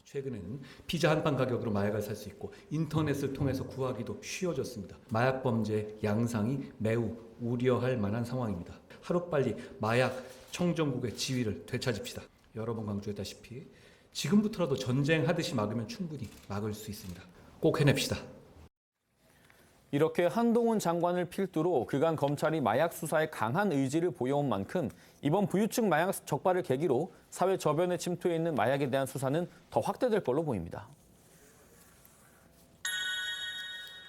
최근에는 피자 한 판 가격으로 마약을 살 수 있고 인터넷을 통해서 구하기도 쉬워졌습니다. 마약 범죄 양상이 매우 우려할 만한 상황입니다. 하루빨리 마약 청정국의 지위를 되찾읍시다. 여러 번 강조했다시피 지금부터라도 전쟁하듯이 막으면 충분히 막을 수 있습니다. 꼭 해냅시다. 이렇게 한동훈 장관을 필두로 그간 검찰이 마약 수사에 강한 의지를 보여온 만큼 이번 부유층 마약 적발을 계기로 사회 저변에 침투해 있는 마약에 대한 수사는 더 확대될 걸로 보입니다.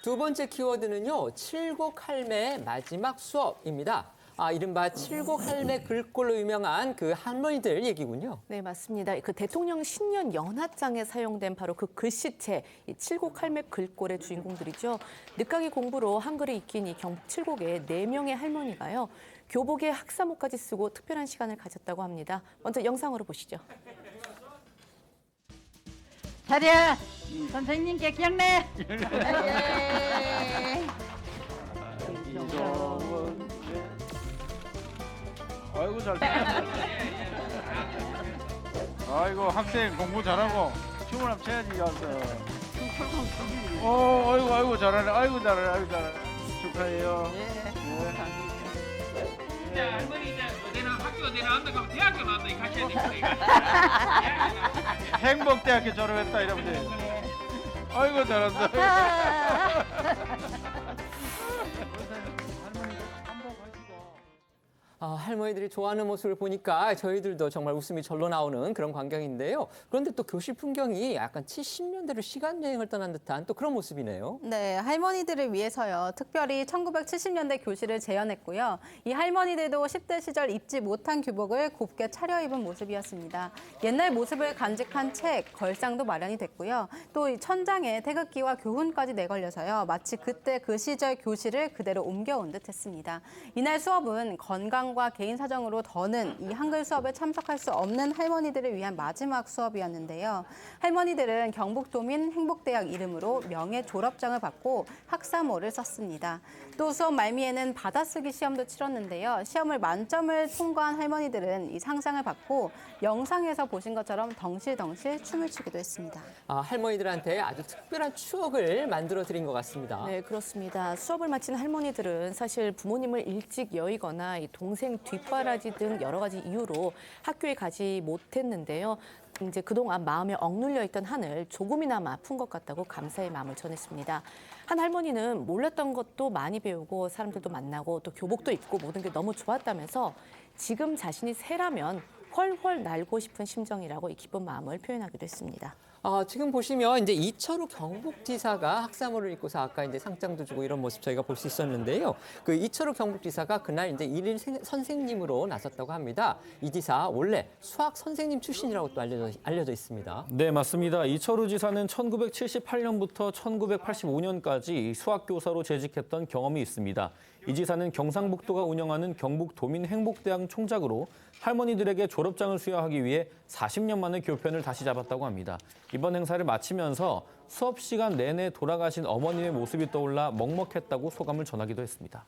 두 번째 키워드는요, 칠곡 할매의 마지막 수업입니다. 이른바 칠곡 할매 글꼴로 유명한 그 할머니들 얘기군요. 네, 맞습니다. 그 대통령 신년 연하장에 사용된 바로 그 글씨체, 이 칠곡 할매 글꼴의 주인공들이죠. 늦가기 공부로 한글을 익힌 이 경북 칠곡의 4명의 할머니가요, 교복에 학사모까지 쓰고 특별한 시간을 가졌다고 합니다. 먼저 영상으로 보시죠. 차려! 선생님께 경례! 아이고 잘. 아이고 학생 공부 잘하고 춤을 한번 춰야지 가서. 아이고 잘하네. 아이고 잘하네. 아이고 잘하네. 축하해요. 이제 할머니 이제 어디나 학교 어디 나온다 가면 대학교 나온다 이 가셔야 됩니다. 행복대학교 졸업했다 이러면 돼. 아이고 잘한다. 할머니들이 좋아하는 모습을 보니까 저희들도 정말 웃음이 절로 나오는 그런 광경인데요. 그런데 또 교실 풍경이 약간 70년대로 시간여행을 떠난 듯한 또 그런 모습이네요. 네, 할머니들을 위해서요. 특별히 1970년대 교실을 재현했고요. 이 할머니들도 10대 시절 입지 못한 교복을 곱게 차려입은 모습이었습니다. 옛날 모습을 간직한 책, 걸상도 마련이 됐고요. 또 이 천장에 태극기와 교훈까지 내걸려서요. 마치 그때 그 시절 교실을 그대로 옮겨온 듯했습니다. 이날 수업은 건강 과 개인 사정으로 더는 이 한글 수업에 참석할 수 없는 할머니들을 위한 마지막 수업이었는데요. 할머니들은 경북도민 행복대학 이름으로 명예 졸업장을 받고 학사모를 썼습니다. 또 수업 말미에는 받아쓰기 시험도 치렀는데요. 시험을 만점을 통과한 할머니들은 이 상장을 받고 영상에서 보신 것처럼 덩실덩실 춤을 추기도 했습니다. 할머니들한테 아주 특별한 추억을 만들어 드린 것 같습니다. 네, 그렇습니다. 수업을 마친 할머니들은 사실 부모님을 일찍 여의거나 이 동생 뒷바라지 등 여러 가지 이유로 학교에 가지 못했는데요. 이제 그동안 마음에 억눌려 있던 한을 조금이나마 푼 것 같다고 감사의 마음을 전했습니다. 한 할머니는 몰랐던 것도 많이 배우고 사람들도 만나고 또 교복도 입고 모든 게 너무 좋았다면서 지금 자신이 새라면 훨훨 날고 싶은 심정이라고 이 기쁜 마음을 표현하기도 했습니다. 지금 보시면 이제 이철우 경북지사가 학사모를 입고서 아까 이제 상장도 주고 이런 모습 저희가 볼 수 있었는데요. 그 이철우 경북지사가 그날 이제 일일 선생님으로 나섰다고 합니다. 이 지사 원래 수학 선생님 출신이라고 또 알려져 있습니다. 네, 맞습니다. 이철우 지사는 1978년부터 1985년까지 수학교사로 재직했던 경험이 있습니다. 이 지사는 경상북도가 운영하는 경북도민행복대학 총장으로 할머니들에게 졸업장을 수여하기 위해 40년 만에 교편을 다시 잡았다고 합니다. 이번 행사를 마치면서 수업 시간 내내 돌아가신 어머님의 모습이 떠올라 먹먹했다고 소감을 전하기도 했습니다.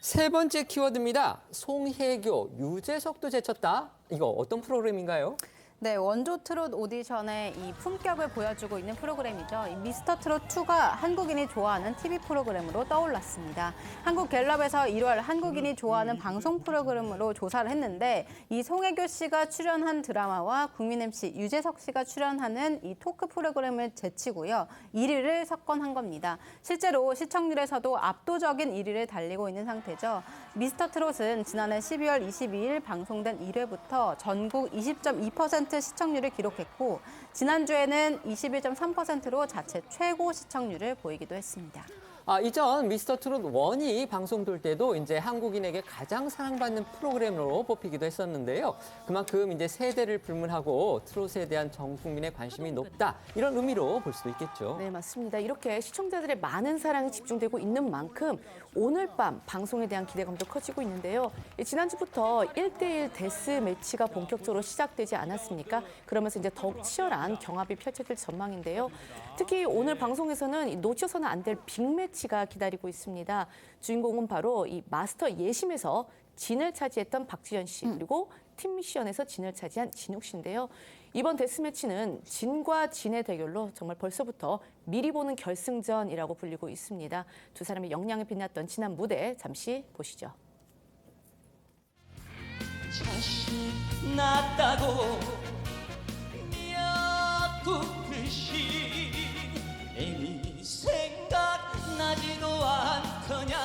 세 번째 키워드입니다. 송혜교, 유재석도 제쳤다. 이거 어떤 프로그램인가요? 네, 원조 트롯 오디션의 이 품격을 보여주고 있는 프로그램이죠. 이 미스터 트롯 2가 한국인이 좋아하는 TV 프로그램으로 떠올랐습니다. 한국갤럽에서 1월 한국인이 좋아하는 방송 프로그램으로 조사를 했는데 이 송혜교 씨가 출연한 드라마와 국민 MC 유재석 씨가 출연하는 이 토크 프로그램을 제치고요. 1위를 석권한 겁니다. 실제로 시청률에서도 압도적인 1위를 달리고 있는 상태죠. 미스터 트롯은 지난해 12월 22일 방송된 1회부터 전국 20.2% 시청률을 기록했고 지난주에는 21.3%로 자체 최고 시청률을 보이기도 했습니다. 이전 미스터 트롯 1이 방송될 때도 이제 한국인에게 가장 사랑받는 프로그램으로 뽑히기도 했었는데요. 그만큼 이제 세대를 불문하고 트롯에 대한 전 국민의 관심이 높다. 이런 의미로 볼 수도 있겠죠. 네, 맞습니다. 이렇게 시청자들의 많은 사랑이 집중되고 있는 만큼 오늘 밤 방송에 대한 기대감도 커지고 있는데요. 지난주부터 1대1 데스 매치가 본격적으로 시작되지 않았습니까? 그러면서 이제 더욱 치열한 경합이 펼쳐질 전망인데요. 특히 오늘 방송에서는 놓쳐서는 안 될 빅매치가 기다리고 있습니다. 주인공은 바로 이 마스터 예심에서 진을 차지했던 박지현 씨 그리고 팀 미션에서 진을 차지한 진욱 씨인데요. 이번 데스매치는 진과 진의 대결로 정말 벌써부터 미리 보는 결승전이라고 불리고 있습니다. 두 사람의 역량이 빛났던 지난 무대 잠시 보시죠. 자신 났다고 미역국듯이 애미 생각나지도 않더냐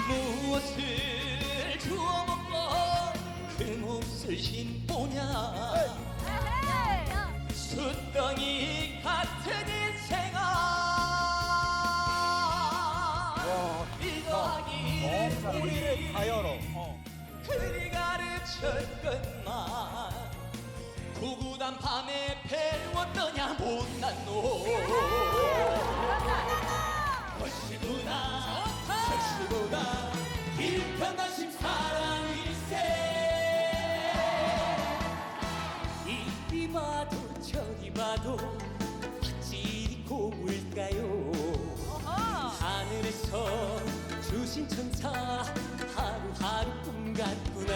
무엇을 주워 먹고 그 몫을 신보냐 숫덩이 같은 인생아 1 더하기 1을 우리를 다 열어 그리 가르쳤건만 구구단 밤에 배웠더냐 못난 놈 것이구나 절시구나 일편단심 사랑일세 이리 봐도 저리 봐도 밭이 고울까요 하늘에서 주신 천사 하루하루 꿈 같구나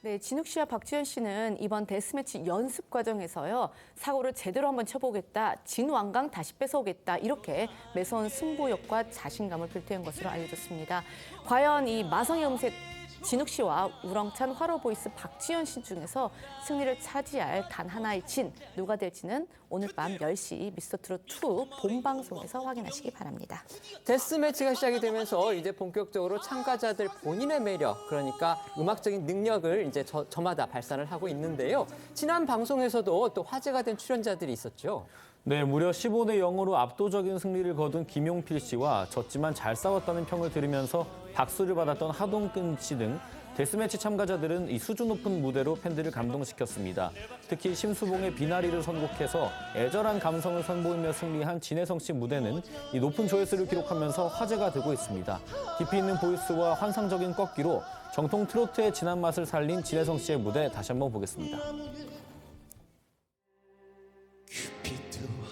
네, 진욱 씨와 박지현 씨는 이번 데스매치 연습 과정에서요. 사고를 제대로 한번 쳐보겠다, 진왕강 다시 뺏어오겠다 이렇게 매서운 승부욕과 자신감을 불태운 것으로 알려졌습니다. 과연 이 마성의 음색 진욱 씨와 우렁찬 화로 보이스 박지현 씨 중에서 승리를 차지할 단 하나의 진 누가 될지는 오늘 밤 10시 미스터 트롯 2 본방송에서 확인하시기 바랍니다. 데스매치가 시작이 되면서 이제 본격적으로 참가자들 본인의 매력, 그러니까 음악적인 능력을 이제 저마다 발산을 하고 있는데요. 지난 방송에서도 또 화제가 된 출연자들이 있었죠. 네, 무려 15대 0으로 압도적인 승리를 거둔 김용필 씨와 졌지만 잘 싸웠다는 평을 들으면서 박수를 받았던 하동근 씨 등 데스매치 참가자들은 이 수준 높은 무대로 팬들을 감동시켰습니다. 특히 심수봉의 비나리를 선곡해서 애절한 감성을 선보이며 승리한 진혜성 씨 무대는 이 높은 조회수를 기록하면서 화제가 되고 있습니다. 깊이 있는 보이스와 환상적인 꺾기로 정통 트로트의 진한 맛을 살린 진혜성 씨의 무대 다시 한번 보겠습니다.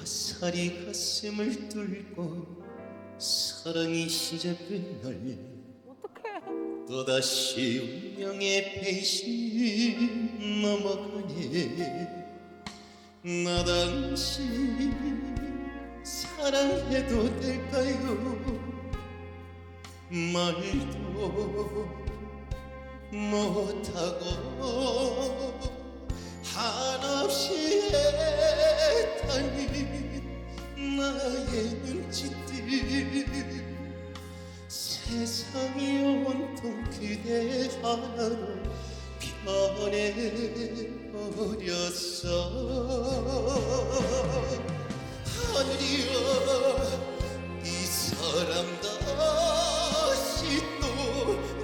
서리 가슴을 뚫고 사랑이 시작된 날 또다시 운명의 배신 넘어가네. 나 당신 사랑해도 될까요? 말도 못하고 한없이 애타는 나의 눈짓들, 세상이 온통 그대 하나로 변해버렸어. 하늘이여, 이 사람 다시 또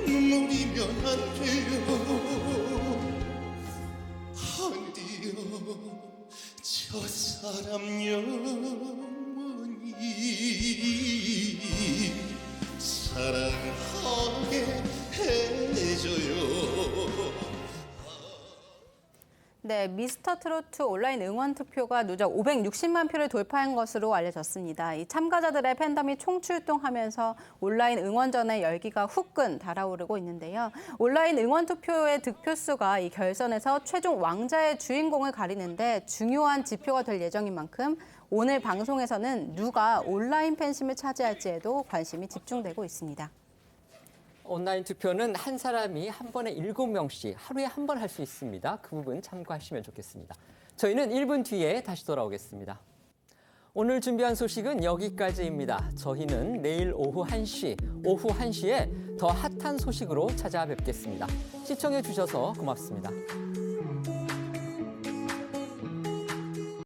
눈물이면 안 돼요. 하늘이여, 저 사람 영원히 사랑하게 해줘요. 네, 미스터트로트 온라인 응원 투표가 누적 560만 표를 돌파한 것으로 알려졌습니다. 이 참가자들의 팬덤이 총출동하면서 온라인 응원전의 열기가 후끈 달아오르고 있는데요. 온라인 응원 투표의 득표수가 이 결선에서 최종 왕자의 주인공을 가리는데 중요한 지표가 될 예정인 만큼 오늘 방송에서는 누가 온라인 팬심을 차지할지에도 관심이 집중되고 있습니다. 온라인 투표는 한 사람이 한 번에 7명씩 하루에 한 번 할 수 있습니다. 그 부분 참고하시면 좋겠습니다. 저희는 1분 뒤에 다시 돌아오겠습니다. 오늘 준비한 소식은 여기까지입니다. 저희는 내일 오후 1시에 더 핫한 소식으로 찾아뵙겠습니다. 시청해 주셔서 고맙습니다.